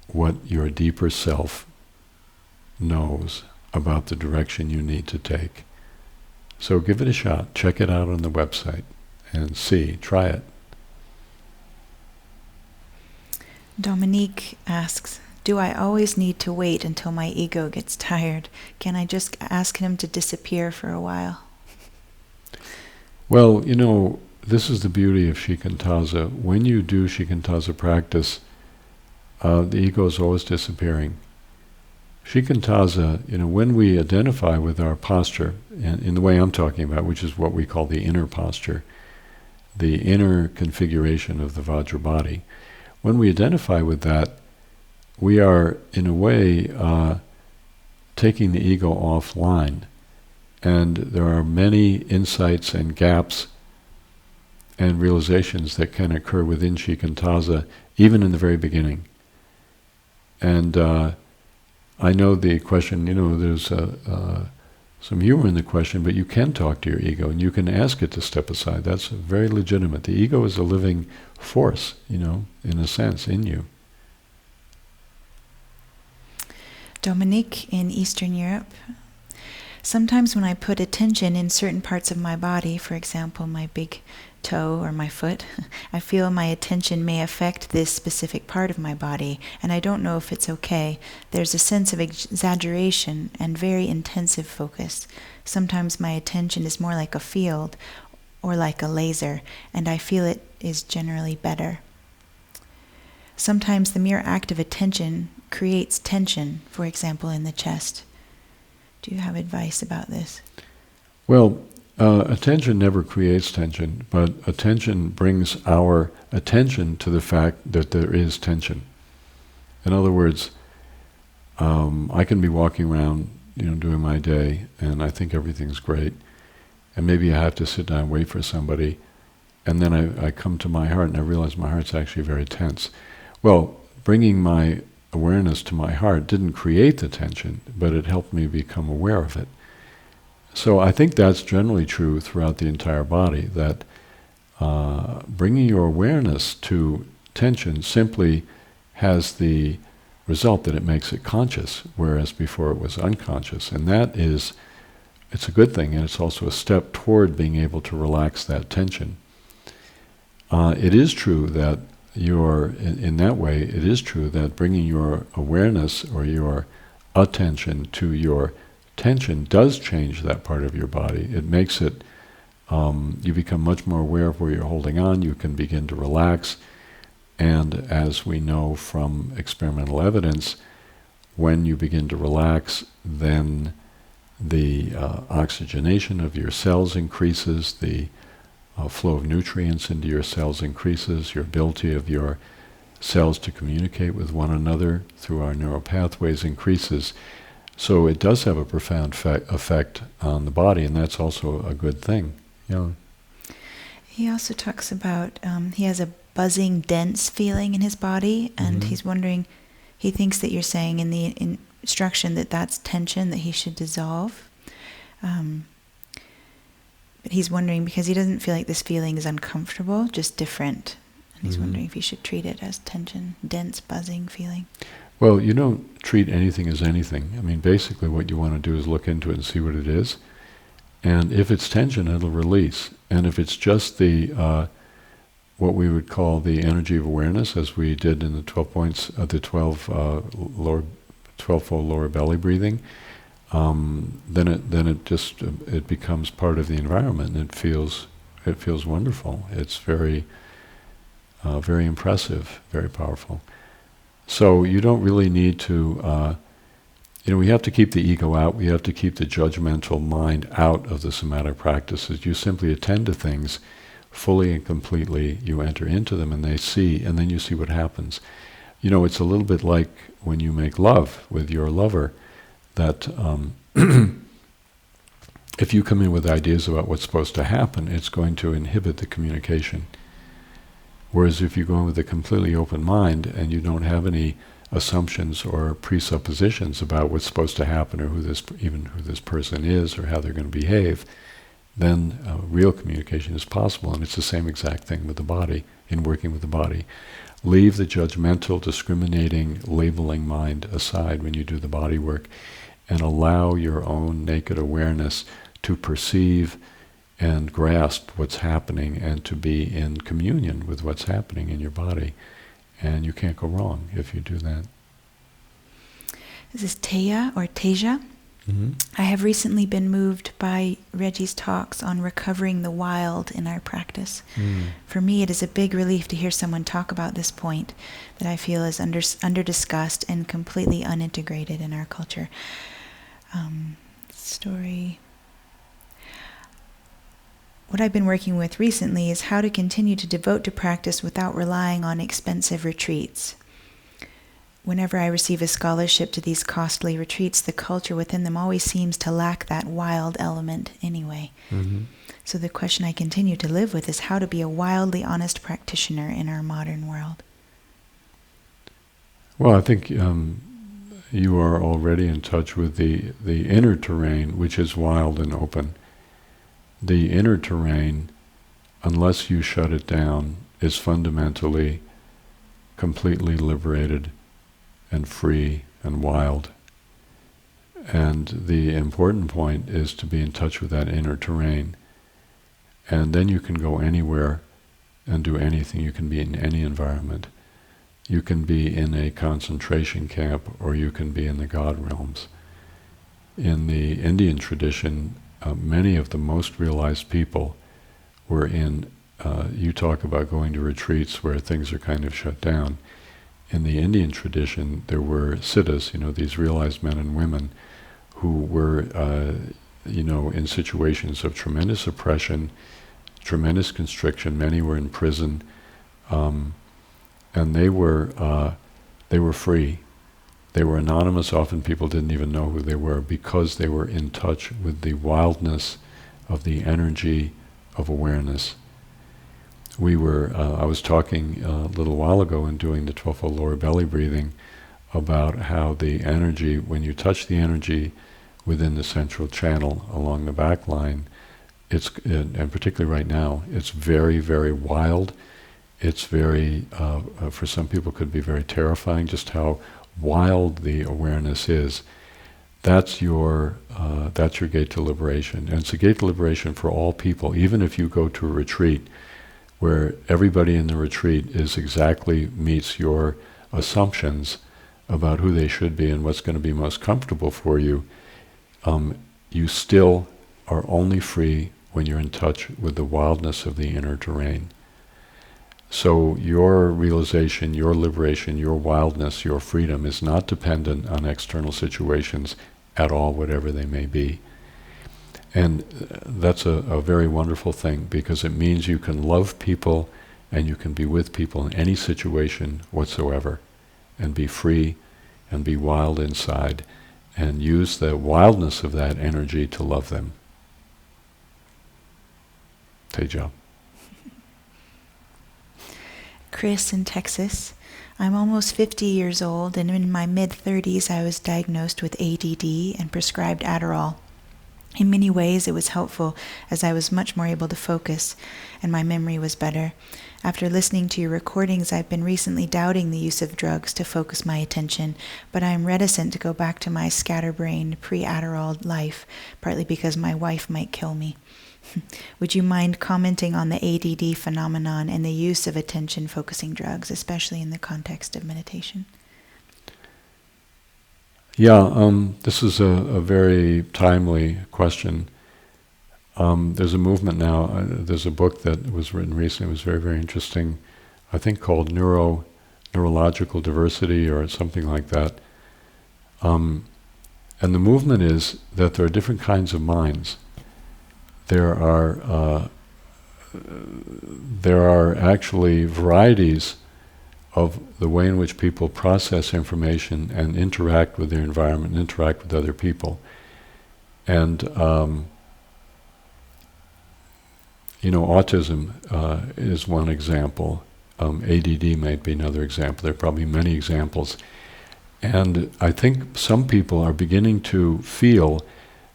what your deeper self knows about the direction you need to take. So give it a shot. Check it out on the website and try it. Dominique asks, do I always need to wait until my ego gets tired? Can I just ask him to disappear for a while? Well, this is the beauty of shikantaza. When you do shikantaza practice, the ego is always disappearing. Shikantaza, when we identify with our posture, and in the way I'm talking about, which is what we call the inner posture, the inner configuration of the Vajra body, when we identify with that, we are, in a way, taking the ego offline. And there are many insights and gaps and realizations that can occur within shikantaza, even in the very beginning. And I know the question, there's some humor in the question, but you can talk to your ego and you can ask it to step aside. That's very legitimate. The ego is a living force, in a sense, in you. Dominique in Eastern Europe. Sometimes when I put attention in certain parts of my body, for example, my big toe or my foot, I feel my attention may affect this specific part of my body, and I don't know if it's okay. There's a sense of exaggeration and very intensive focus. Sometimes my attention is more like a field or like a laser, and I feel it is generally better. Sometimes the mere act of attention creates tension, for example, in the chest. Do you have advice about this? Well, attention never creates tension, but attention brings our attention to the fact that there is tension. In other words, I can be walking around, doing my day, and I think everything's great, and maybe I have to sit down and wait for somebody, and then I come to my heart and I realize my heart's actually very tense. Well, bringing my awareness to my heart didn't create the tension, but it helped me become aware of it. So I think that's generally true throughout the entire body, that bringing your awareness to tension simply has the result that it makes it conscious, whereas before it was unconscious. And it's a good thing, and it's also a step toward being able to relax that tension. It is true that in that way, it is true that bringing your awareness or your attention to your tension does change that part of your body. It makes it, you become much more aware of where you're holding on, you can begin to relax, and as we know from experimental evidence, when you begin to relax, then the oxygenation of your cells increases, the flow of nutrients into your cells increases, your ability of your cells to communicate with one another through our neural pathways increases. So it does have a profound effect on the body, and that's also a good thing. Yeah. He also talks about, he has a buzzing, dense feeling in his body, and he's wondering, he thinks that you're saying in the instruction that that's tension that he should dissolve. But he's wondering, because he doesn't feel like this feeling is uncomfortable, just different. And he's wondering if he should treat it as tension, dense, buzzing feeling. Well, you don't treat anything as anything. I mean, basically what you want to do is look into it and see what it is. And if it's tension, it'll release. And if it's just the what we would call the energy of awareness, as we did in the 12 points, the 12-fold lower belly breathing, then it becomes part of the environment, and it feels wonderful. It's very very impressive, very powerful. So you don't really need to. We have to keep the ego out. We have to keep the judgmental mind out of the somatic practices. You simply attend to things fully and completely. You enter into them and they see, and then you see what happens. It's a little bit like when you make love with your lover, that if you come in with ideas about what's supposed to happen, it's going to inhibit the communication. Whereas if you go in with a completely open mind and you don't have any assumptions or presuppositions about what's supposed to happen, or who this person is, or how they're going to behave, then real communication is possible. And it's the same exact thing with the body, in working with the body. Leave the judgmental, discriminating, labeling mind aside when you do the body work, and allow your own naked awareness to perceive and grasp what's happening, and to be in communion with what's happening in your body. And you can't go wrong if you do that. This is Teja or Teja. Mm-hmm. I have recently been moved by Reggie's talks on recovering the wild in our practice. For me, it is a big relief to hear someone talk about this point that I feel is under-discussed and completely unintegrated in our culture. Story. What I've been working with recently is how to continue to devote to practice without relying on expensive retreats. Whenever I receive a scholarship to these costly retreats, the culture within them always seems to lack that wild element anyway. Mm-hmm. So the question I continue to live with is how to be a wildly honest practitioner in our modern world. Well, I think you are already in touch with the inner terrain, which is wild and open. The inner terrain, unless you shut it down, is fundamentally completely liberated and free and wild. And the important point is to be in touch with that inner terrain. And then you can go anywhere and do anything. You can be in any environment. You can be in a concentration camp, or you can be in the God realms. In the Indian tradition, many of the most realized people were in, you talk about going to retreats where things are kind of shut down. In the Indian tradition, there were siddhas, these realized men and women who were, in situations of tremendous oppression, tremendous constriction. Many were in prison, and they were free. They were anonymous. Often people didn't even know who they were, because they were in touch with the wildness of the energy of awareness. I was talking a little while ago in doing the 12-fold lower belly breathing about how the energy, when you touch the energy within the central channel along the back line, and particularly right now, it's very, very wild. It's very, for some people could be very terrifying, just how wild the awareness is. That's your gate to liberation. And it's a gate to liberation for all people. Even if you go to a retreat where everybody in the retreat meets your assumptions about who they should be and what's going to be most comfortable for you, you still are only free when you're in touch with the wildness of the inner terrain. So your realization, your liberation, your wildness, your freedom is not dependent on external situations at all, whatever they may be. And that's a very wonderful thing, because it means you can love people and you can be with people in any situation whatsoever, and be free and be wild inside, and use the wildness of that energy to love them. Teja. Chris in Texas. I'm almost 50 years old, and in my mid-30s I was diagnosed with ADD and prescribed Adderall. In many ways it was helpful, as I was much more able to focus and my memory was better. After listening to your recordings, I've been recently doubting the use of drugs to focus my attention, but I am reticent to go back to my scatterbrained, pre-Adderall life, partly because my wife might kill me. Would you mind commenting on the ADD phenomenon and the use of attention-focusing drugs, especially in the context of meditation? Yeah, this is a very timely question. There's a movement now, there's a book that was written recently, it was very, very interesting, I think called Neurological Diversity or something like that. And the movement is that there are different kinds of minds. There are actually varieties of the way in which people process information and interact with their environment, and interact with other people. And autism is one example. ADD might be another example. There are probably many examples. And I think some people are beginning to feel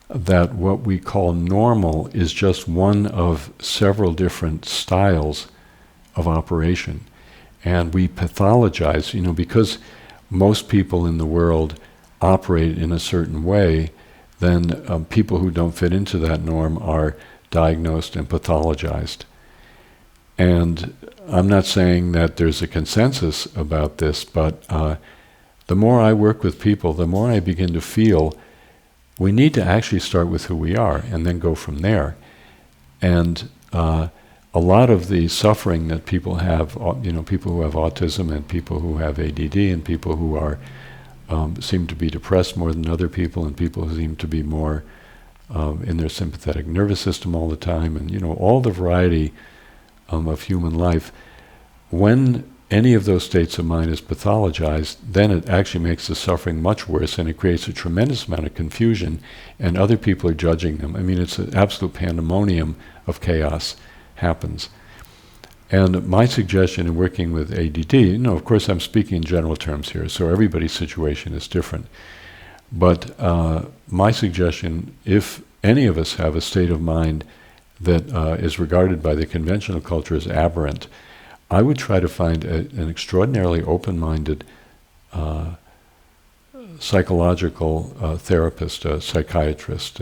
that what we call normal is just one of several different styles of operation. And we pathologize, because most people in the world operate in a certain way, then people who don't fit into that norm are diagnosed and pathologized. And I'm not saying that there's a consensus about this, but the more I work with people, the more I begin to feel we need to actually start with who we are and then go from there. And a lot of the suffering that people have, people who have autism and people who have ADD and people who are seem to be depressed more than other people and people who seem to be more in their sympathetic nervous system all the time, and all the variety of human life. When any of those states of mind is pathologized, then it actually makes the suffering much worse, and it creates a tremendous amount of confusion, and other people are judging them. I mean, it's an absolute pandemonium of chaos happens. And my suggestion in working with ADD, of course I'm speaking in general terms here, so everybody's situation is different. But my suggestion, if any of us have a state of mind that is regarded by the conventional culture as aberrant, I would try to find an extraordinarily open-minded psychological therapist, psychiatrist,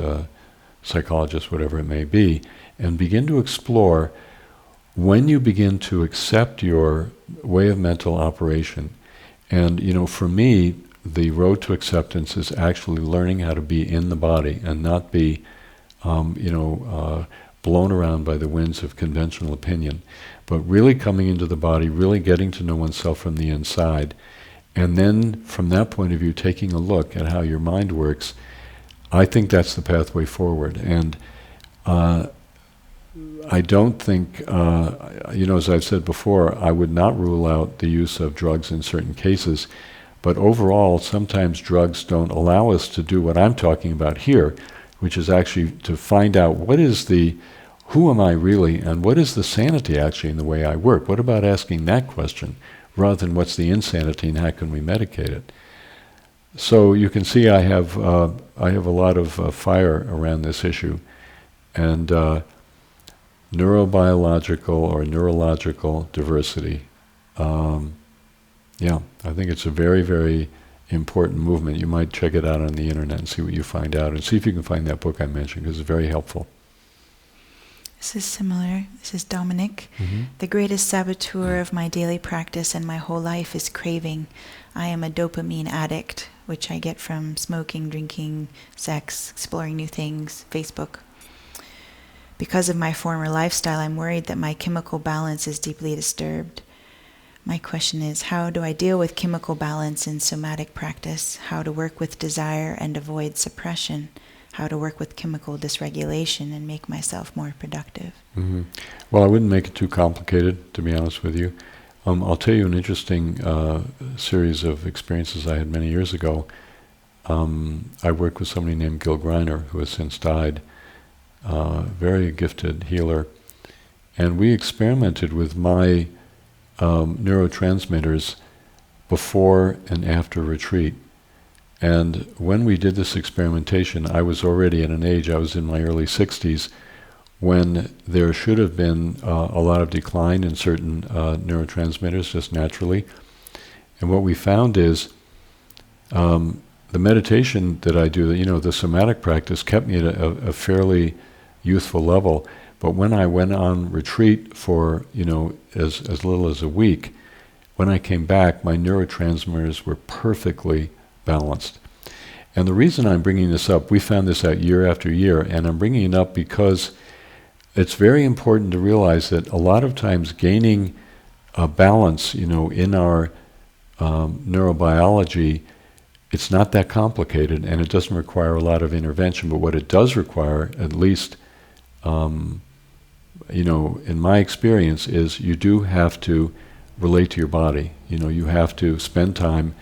psychologist, whatever it may be, and begin to explore when you begin to accept your way of mental operation. And for me, the road to acceptance is actually learning how to be in the body and not be, blown around by the winds of conventional opinion, but really coming into the body, really getting to know oneself from the inside, and then from that point of view, taking a look at how your mind works. I think that's the pathway forward. And I don't think, as I've said before, I would not rule out the use of drugs in certain cases. But overall, sometimes drugs don't allow us to do what I'm talking about here, which is actually to find out who am I really, and what is the sanity actually in the way I work? What about asking that question, rather than what's the insanity and how can we medicate it? So you can see I have a lot of fire around this issue, and neurobiological or neurological diversity. I think it's a very, very important movement. You might check it out on the internet and see what you find out, and see if you can find that book I mentioned, because it's very helpful. This is similar. This is Dominic. Mm-hmm. The greatest saboteur of my daily practice and my whole life is craving. I am a dopamine addict, which I get from smoking, drinking, sex, exploring new things, Facebook. Because of my former lifestyle, I'm worried that my chemical balance is deeply disturbed. My question is, how do I deal with chemical balance in somatic practice? How to work with desire and avoid suppression? How to work with chemical dysregulation and make myself more productive? Mm-hmm. Well, I wouldn't make it too complicated, to be honest with you. I'll tell you an interesting series of experiences I had many years ago. I worked with somebody named Gil Greiner, who has since died, very gifted healer, and we experimented with my neurotransmitters before and after retreat. And when we did this experimentation, I was already at an age, I was in my early 60s, when there should have been a lot of decline in certain neurotransmitters just naturally. And what we found is the meditation that I do, the somatic practice kept me at a fairly youthful level. But when I went on retreat for, as little as a week, when I came back, my neurotransmitters were perfectly balanced. And the reason I'm bringing this up, we found this out year after year, and I'm bringing it up because it's very important to realize that a lot of times gaining a balance, in our neurobiology, it's not that complicated, and it doesn't require a lot of intervention. But what it does require, at least, in my experience, is you do have to relate to your body. You have to spend time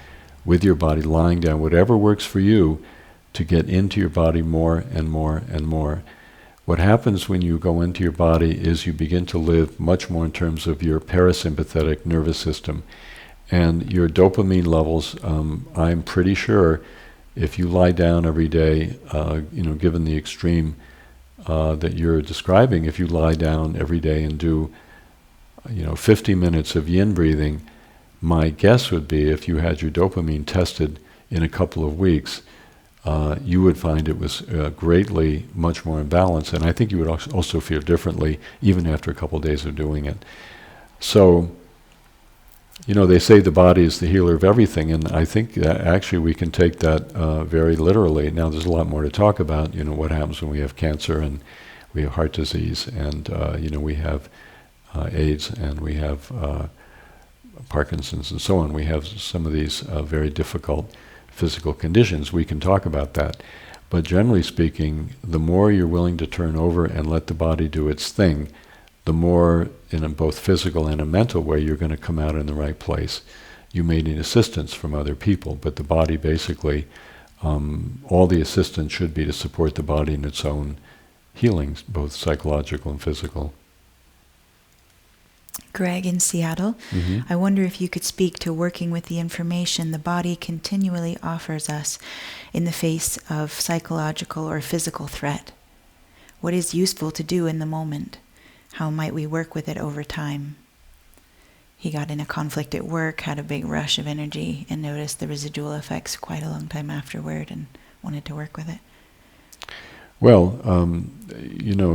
with your body, lying down, whatever works for you, to get into your body more and more and more. What happens when you go into your body is you begin to live much more in terms of your parasympathetic nervous system. And your dopamine levels, I'm pretty sure, if you lie down every day, given the extreme that you're describing, if you lie down every day and do, 50 minutes of yin breathing, my guess would be if you had your dopamine tested in a couple of weeks, you would find it was greatly much more in balance. And I think you would also feel differently even after a couple of days of doing it. So, they say the body is the healer of everything, and I think that actually we can take that very literally. Now, there's a lot more to talk about, what happens when we have cancer, and we have heart disease, and, we have AIDS, and we have Parkinson's, and so on. We have some of these very difficult physical conditions. We can talk about that. But generally speaking, the more you're willing to turn over and let the body do its thing, the more, in a both physical and a mental way, you're going to come out in the right place. You may need assistance from other people, but the body basically, all the assistance should be to support the body in its own healing, both psychological and physical. Greg in Seattle, I wonder if you could speak to working with the information the body continually offers us in the face of psychological or physical threat. What is useful to do in the moment? How might we work with it over time? He got in a conflict at work, had a big rush of energy, and noticed the residual effects quite a long time afterward, and wanted to work with it. Well,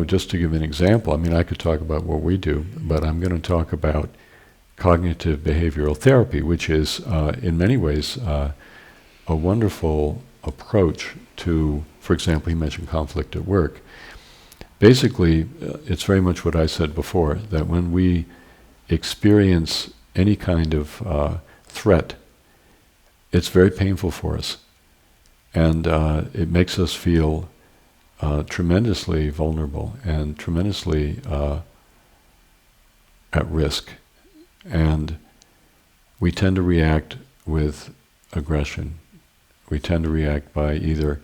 just to give an example, I could talk about what we do, but I'm going to talk about cognitive behavioral therapy, which is, in many ways, a wonderful approach to, for example, he mentioned conflict at work. Basically, it's very much what I said before, that when we experience any kind of threat, it's very painful for us. And it makes us feel tremendously vulnerable and tremendously at risk. And we tend to react with aggression. We tend to react by either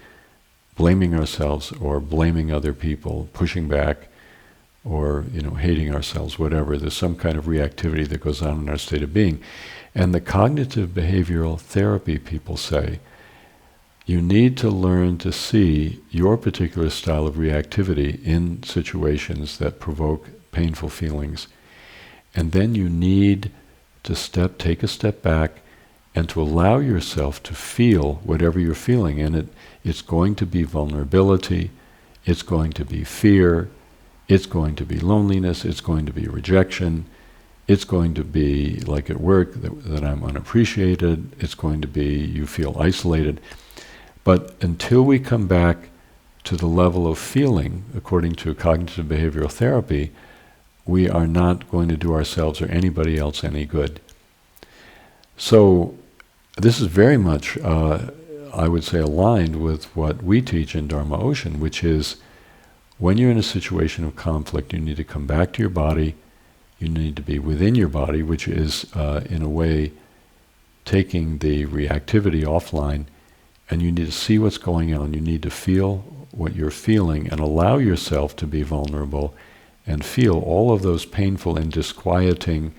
blaming ourselves or blaming other people, pushing back, or hating ourselves, whatever. There's some kind of reactivity that goes on in our state of being. And the cognitive behavioral therapy people say, you need to learn to see your particular style of reactivity in situations that provoke painful feelings. And then you need to take a step back and to allow yourself to feel whatever you're feeling. And it's going to be vulnerability, it's going to be fear, it's going to be loneliness, it's going to be rejection, it's going to be, like at work, that I'm unappreciated, it's going to be you feel isolated. But until we come back to the level of feeling, according to cognitive behavioral therapy, we are not going to do ourselves or anybody else any good. So this is very much, I would say, aligned with what we teach in Dharma Ocean, which is when you're in a situation of conflict, you need to come back to your body, you need to be within your body, which is, in a way, taking the reactivity offline, and you need to see what's going on. You need to feel what you're feeling and allow yourself to be vulnerable and feel all of those painful and disquieting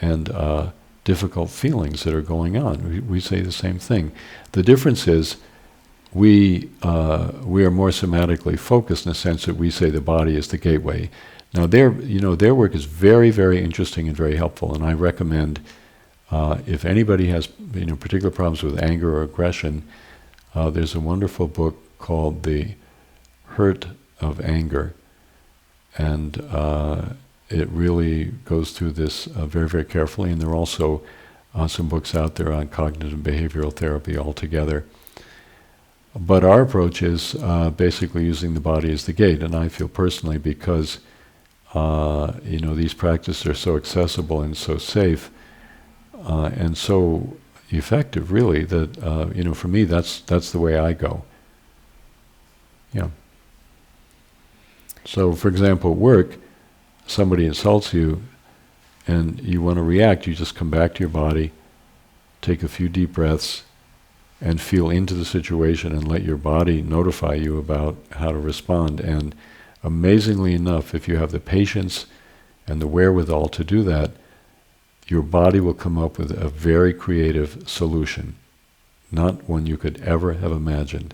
and difficult feelings that are going on. We say the same thing. The difference is we are more somatically focused in the sense that we say the body is the gateway. Now their work is very, very interesting and very helpful, and I recommend if anybody has particular problems with anger or aggression, there's a wonderful book called The Hurt of Anger, and it really goes through this very, very carefully, and there are also some books out there on cognitive behavioral therapy altogether. But our approach is basically using the body as the gate, and I feel personally because these practices are so accessible and so safe and so effective, really, that for me that's the way I go. Yeah. So, for example, at work, somebody insults you, and you want to react. You just come back to your body, take a few deep breaths, and feel into the situation and let your body notify you about how to respond. And amazingly enough, if you have the patience and the wherewithal to do that, your body will come up with a very creative solution, not one you could ever have imagined.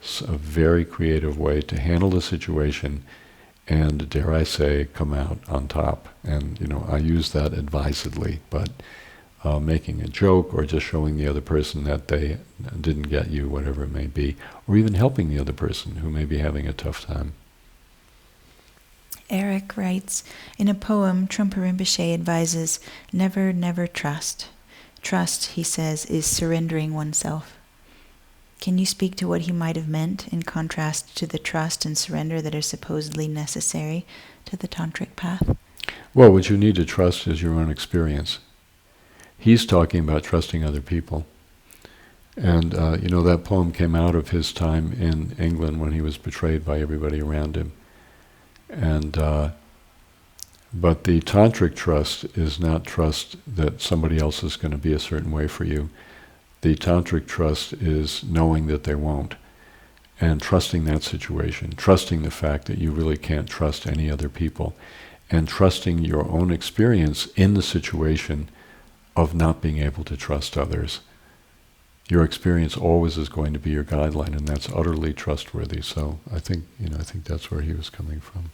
It's a very creative way to handle the situation and, dare I say, come out on top. And I use that advisedly, but making a joke or just showing the other person that they didn't get you, whatever it may be, or even helping the other person who may be having a tough time. Eric writes, in a poem, Trungpa Rinpoche advises, never, never trust. Trust, he says, is surrendering oneself. Can you speak to what he might have meant in contrast to the trust and surrender that are supposedly necessary to the tantric path? Well, what you need to trust is your own experience. He's talking about trusting other people. And, that poem came out of his time in England when he was betrayed by everybody around him. And, but the tantric trust is not trust that somebody else is going to be a certain way for you. The tantric trust is knowing that they won't, and trusting that situation, trusting the fact that you really can't trust any other people, and trusting your own experience in the situation of not being able to trust others. Your experience always is going to be your guideline, and that's utterly trustworthy. So I think that's where he was coming from.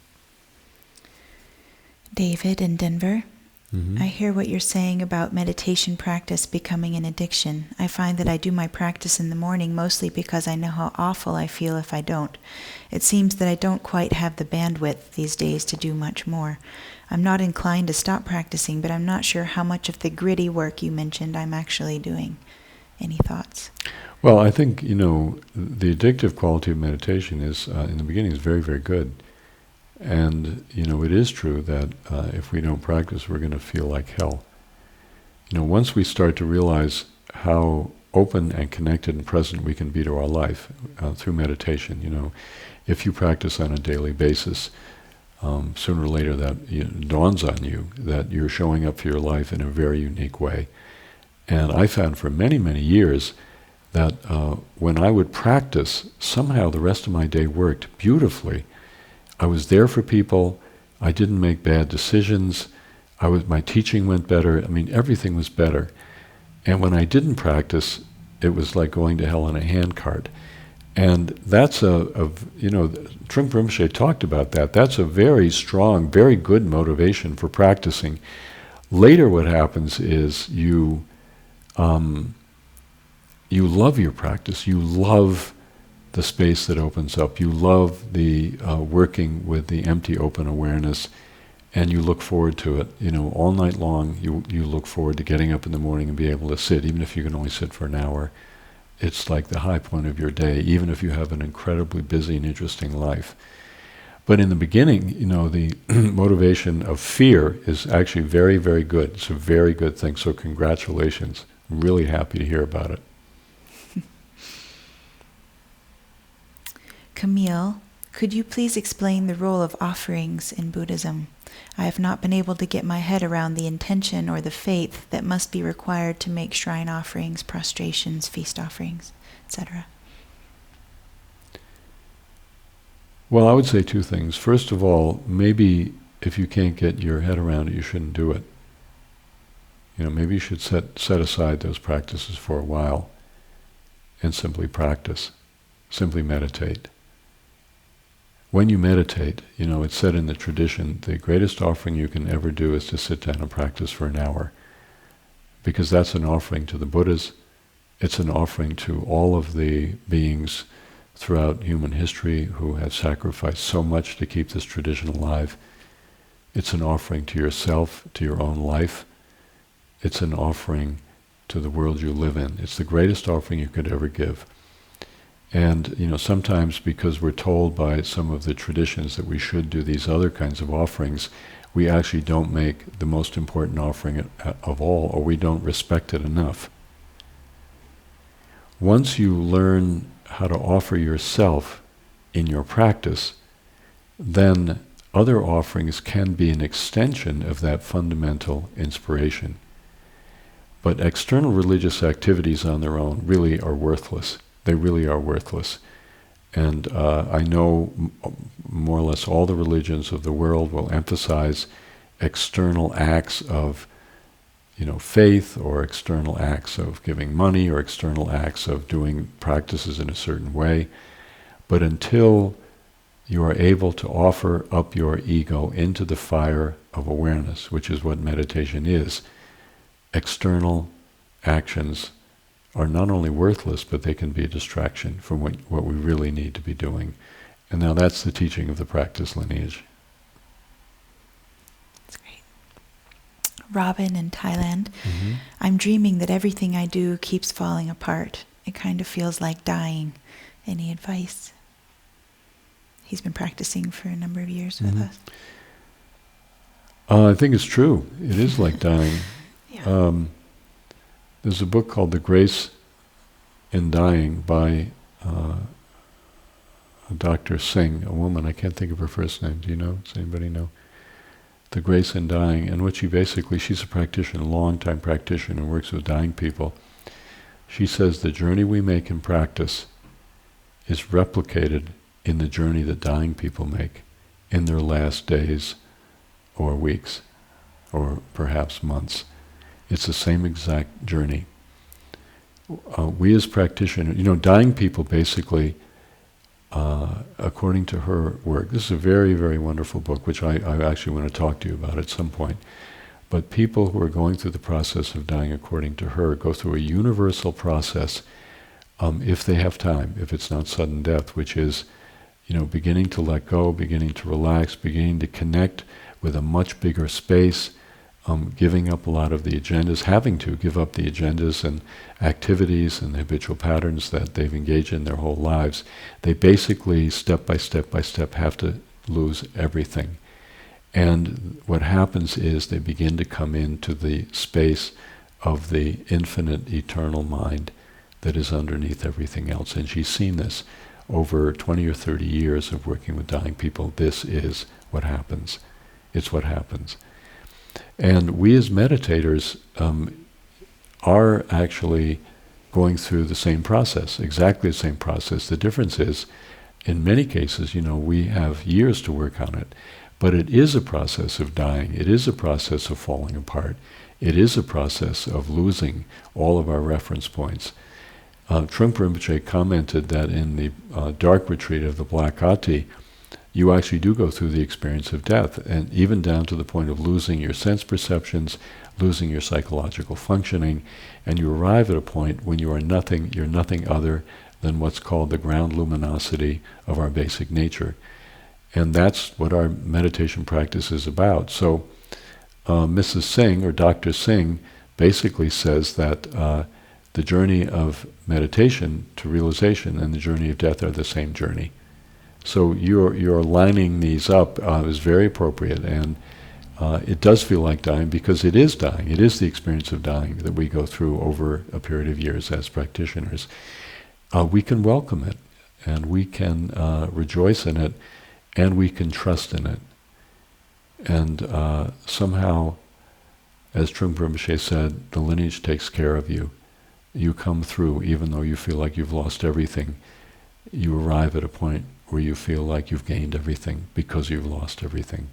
David in Denver. Mm-hmm. I hear what you're saying about meditation practice becoming an addiction. I find that I do my practice in the morning mostly because I know how awful I feel if I don't. It seems that I don't quite have the bandwidth these days to do much more. I'm not inclined to stop practicing, but I'm not sure how much of the gritty work you mentioned I'm actually doing. Any thoughts? Well, I think, the addictive quality of meditation is, in the beginning, is very, very good. And, it is true that if we don't practice, we're going to feel like hell. Once we start to realize how open and connected and present we can be to our life through meditation, if you practice on a daily basis, sooner or later that dawns on you that you're showing up for your life in a very unique way. And I found for many, many years that when I would practice, somehow the rest of my day worked beautifully. I was there for people. I didn't make bad decisions. My teaching went better. Everything was better. And when I didn't practice, it was like going to hell in a handcart. And that's Trungpa Rinpoche talked about that. That's a very strong, very good motivation for practicing. Later what happens is you love your practice. You love the space that opens up. You love the working with the empty, open awareness, and you look forward to it. All night long, you look forward to getting up in the morning and be able to sit, even if you can only sit for an hour. It's like the high point of your day, even if you have an incredibly busy and interesting life. But in the beginning, the motivation of fear is actually very, very good. It's a very good thing. So congratulations. I'm really happy to hear about it. Camille, could you please explain the role of offerings in Buddhism? I have not been able to get my head around the intention or the faith that must be required to make shrine offerings, prostrations, feast offerings, etc. Well, I would say two things. First of all, maybe if you can't get your head around it, you shouldn't do it. Maybe you should set aside those practices for a while and simply practice. simply meditate. When you meditate, it's said in the tradition, the greatest offering you can ever do is to sit down and practice for an hour. Because that's an offering to the Buddhas, it's an offering to all of the beings throughout human history who have sacrificed so much to keep this tradition alive. It's an offering to yourself, to your own life. It's an offering to the world you live in. It's the greatest offering you could ever give. And, sometimes because we're told by some of the traditions that we should do these other kinds of offerings, we actually don't make the most important offering of all, or we don't respect it enough. Once you learn how to offer yourself in your practice, then other offerings can be an extension of that fundamental inspiration. But external religious activities on their own really are worthless. They really are worthless. And I know more or less all the religions of the world will emphasize external acts of faith, or external acts of giving money, or external acts of doing practices in a certain way. But until you are able to offer up your ego into the fire of awareness, which is what meditation is, external actions are not only worthless, but they can be a distraction from what we really need to be doing. And now that's the teaching of the practice lineage. That's great. Robin in Thailand. Mm-hmm. I'm dreaming that everything I do keeps falling apart. It kind of feels like dying. Any advice? He's been practicing for a number of years with us. I think it's true. It is like dying. Yeah. There's a book called The Grace in Dying by Dr. Singh, a woman, I can't think of her first name. Do you know? Does anybody know? The Grace in Dying, in which she's a practitioner, a long-time practitioner, and works with dying people. She says the journey we make in practice is replicated in the journey that dying people make in their last days or weeks or perhaps months. It's the same exact journey. We as practitioners, dying people basically, according to her work, this is a very, very wonderful book, which I actually want to talk to you about at some point. But people who are going through the process of dying, according to her, go through a universal process, if they have time, if it's not sudden death, which is, beginning to let go, beginning to relax, beginning to connect with a much bigger space, giving up a lot of the agendas, having to give up the agendas and activities and habitual patterns that they've engaged in their whole lives. They basically, step by step by step, have to lose everything. And what happens is they begin to come into the space of the infinite, eternal mind that is underneath everything else. And she's seen this over 20 or 30 years of working with dying people. This is what happens. It's what happens. And we as meditators are actually going through the same process, exactly the same process. The difference is, in many cases, we have years to work on it, but it is a process of dying. It is a process of falling apart. It is a process of losing all of our reference points. Trungpa Rinpoche commented that in the dark retreat of the Black Hati, you actually do go through the experience of death, and even down to the point of losing your sense perceptions, losing your psychological functioning, and you arrive at a point when you're nothing other than what's called the ground luminosity of our basic nature. And that's what our meditation practice is about. So Mrs. Singh, or Dr. Singh, basically says that the journey of meditation to realization and the journey of death are the same journey. So you're lining these up is very appropriate, and it does feel like dying because it is dying. It is the experience of dying that we go through over a period of years as practitioners. We can welcome it, and we can rejoice in it, and we can trust in it. And somehow, as Trungpa Rinpoche said, the lineage takes care of you. You come through, even though you feel like you've lost everything. You arrive at a point where you feel like you've gained everything because you've lost everything.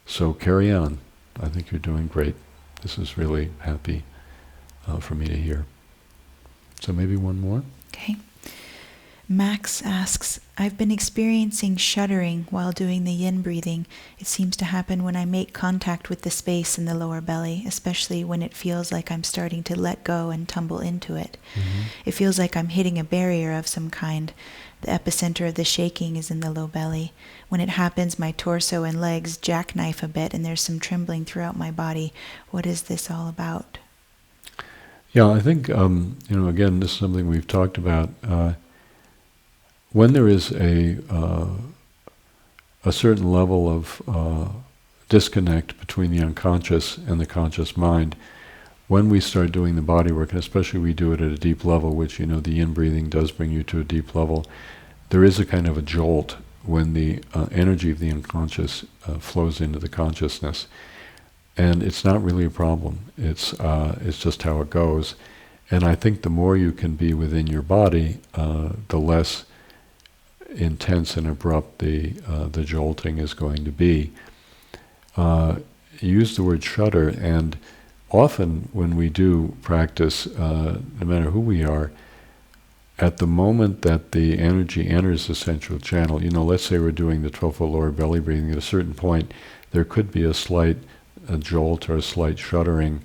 So carry on. I think you're doing great. This is really happy for me to hear. So maybe one more? Okay. Max asks, I've been experiencing shuddering while doing the yin breathing. It seems to happen when I make contact with the space in the lower belly, especially when it feels like I'm starting to let go and tumble into it. Mm-hmm. It feels like I'm hitting a barrier of some kind. The epicenter of the shaking is in the low belly. When it happens, my torso and legs jackknife a bit and there's some trembling throughout my body. What is this all about? Yeah, I think, again, this is something we've talked about. When there is a certain level of disconnect between the unconscious and the conscious mind, when we start doing the body work, and especially we do it at a deep level, which, the in-breathing does bring you to a deep level, there is a kind of a jolt when the energy of the unconscious flows into the consciousness. And it's not really a problem. It's just how it goes. And I think the more you can be within your body, the less intense and abrupt the jolting is going to be. Use the word shudder, and often when we do practice, no matter who we are, at the moment that the energy enters the central channel, let's say we're doing the 12-foot lower belly breathing, at a certain point there could be a slight jolt or a slight shuddering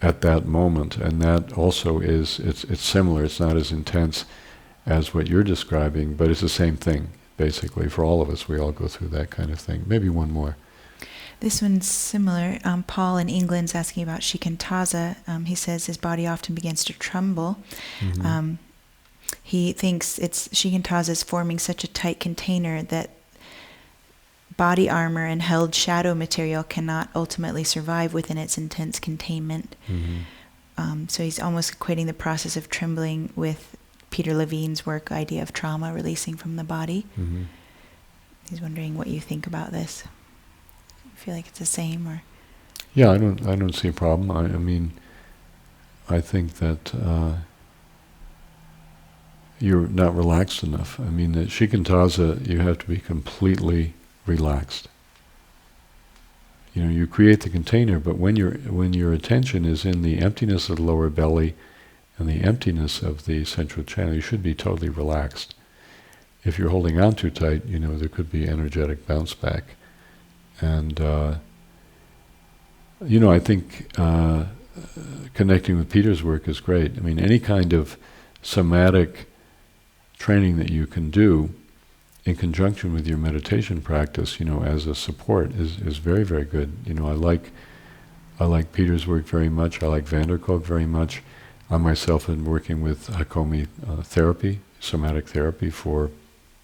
at that moment, and that also it's similar. It's not as intense as what you're describing, but it's the same thing, basically. For all of us, we all go through that kind of thing. Maybe one more. This one's similar. Paul in England's asking about shikantaza. He says his body often begins to tremble. Mm-hmm. He thinks shikantaza is forming such a tight container that body armor and held shadow material cannot ultimately survive within its intense containment. Mm-hmm. So he's almost equating the process of trembling with Peter Levine's work, idea of trauma releasing from the body. Mm-hmm. He's wondering what you think about this. You feel like it's the same, or? Yeah, I don't see a problem. I mean, I think that you're not relaxed enough. I mean, at shikantaza, you have to be completely relaxed. You create the container, but when your attention is in the emptiness of the lower belly and the emptiness of the central channel, you should be totally relaxed. If you're holding on too tight, there could be energetic bounce back. And, I think connecting with Peter's work is great. I mean, any kind of somatic training that you can do in conjunction with your meditation practice, as a support is very, very good. I like Peter's work very much. I like Van der Kolk very much. I myself have been working with Hakomi therapy, somatic therapy for,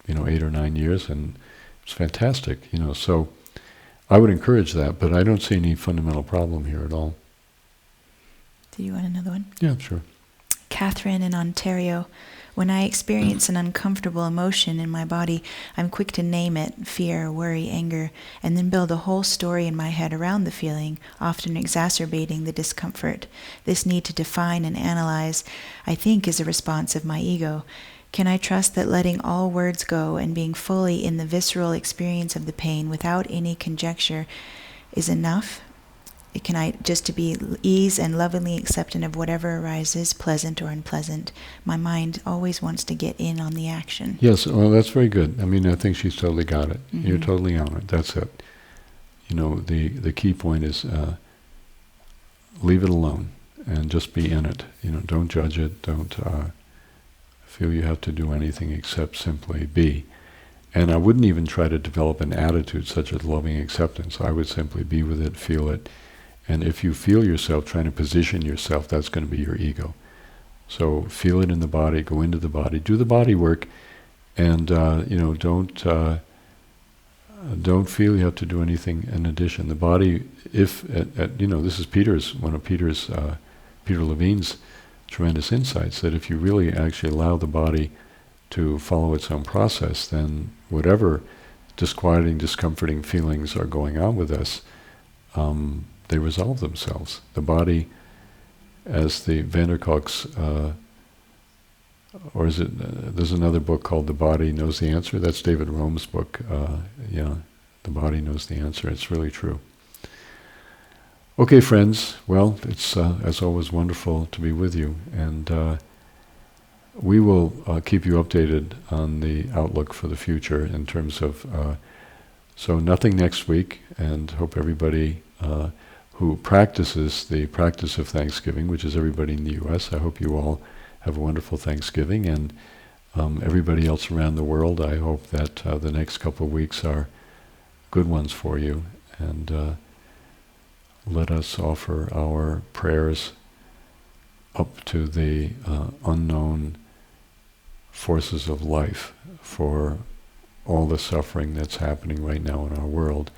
8 or 9 years, and it's fantastic, So I would encourage that, but I don't see any fundamental problem here at all. Do you want another one? Yeah, sure. Catherine in Ontario. When I experience an uncomfortable emotion in my body, I'm quick to name it, fear, worry, anger, and then build a whole story in my head around the feeling, often exacerbating the discomfort. This need to define and analyze, I think, is a response of my ego. Can I trust that letting all words go and being fully in the visceral experience of the pain without any conjecture is enough? Can I just to be ease and lovingly accepting of whatever arises, pleasant or unpleasant? My mind always wants to get in on the action. Yes, well, that's very good. I mean, I think she's totally got it. Mm-hmm. You're totally on it. That's it. The key point is leave it alone and just be in it. Don't judge it. Don't feel you have to do anything except simply be. And I wouldn't even try to develop an attitude such as loving acceptance. I would simply be with it, feel it. And if you feel yourself trying to position yourself, that's going to be your ego. So feel it in the body, go into the body, do the body work, and don't feel you have to do anything in addition. The body, this is one of Peter Levine's tremendous insights, that if you really actually allow the body to follow its own process, then whatever disquieting, discomforting feelings are going on with us, they resolve themselves. The body, as the Van der Kolk's, there's another book called The Body Knows the Answer. That's David Rome's book. The Body Knows the Answer. It's really true. Okay, friends. Well, it's as always wonderful to be with you. And we will keep you updated on the outlook for the future in terms of, so nothing next week, and hope everybody who practices the practice of Thanksgiving, which is everybody in the U.S., I hope you all have a wonderful Thanksgiving, and everybody else around the world, I hope that the next couple of weeks are good ones for you, and let us offer our prayers up to the unknown forces of life for all the suffering that's happening right now in our world.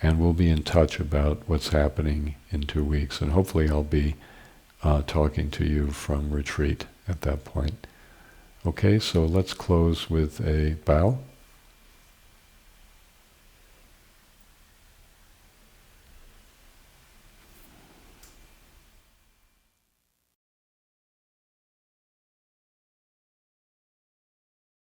And we'll be in touch about what's happening in 2 weeks. And hopefully I'll be talking to you from retreat at that point. Okay, so let's close with a bow.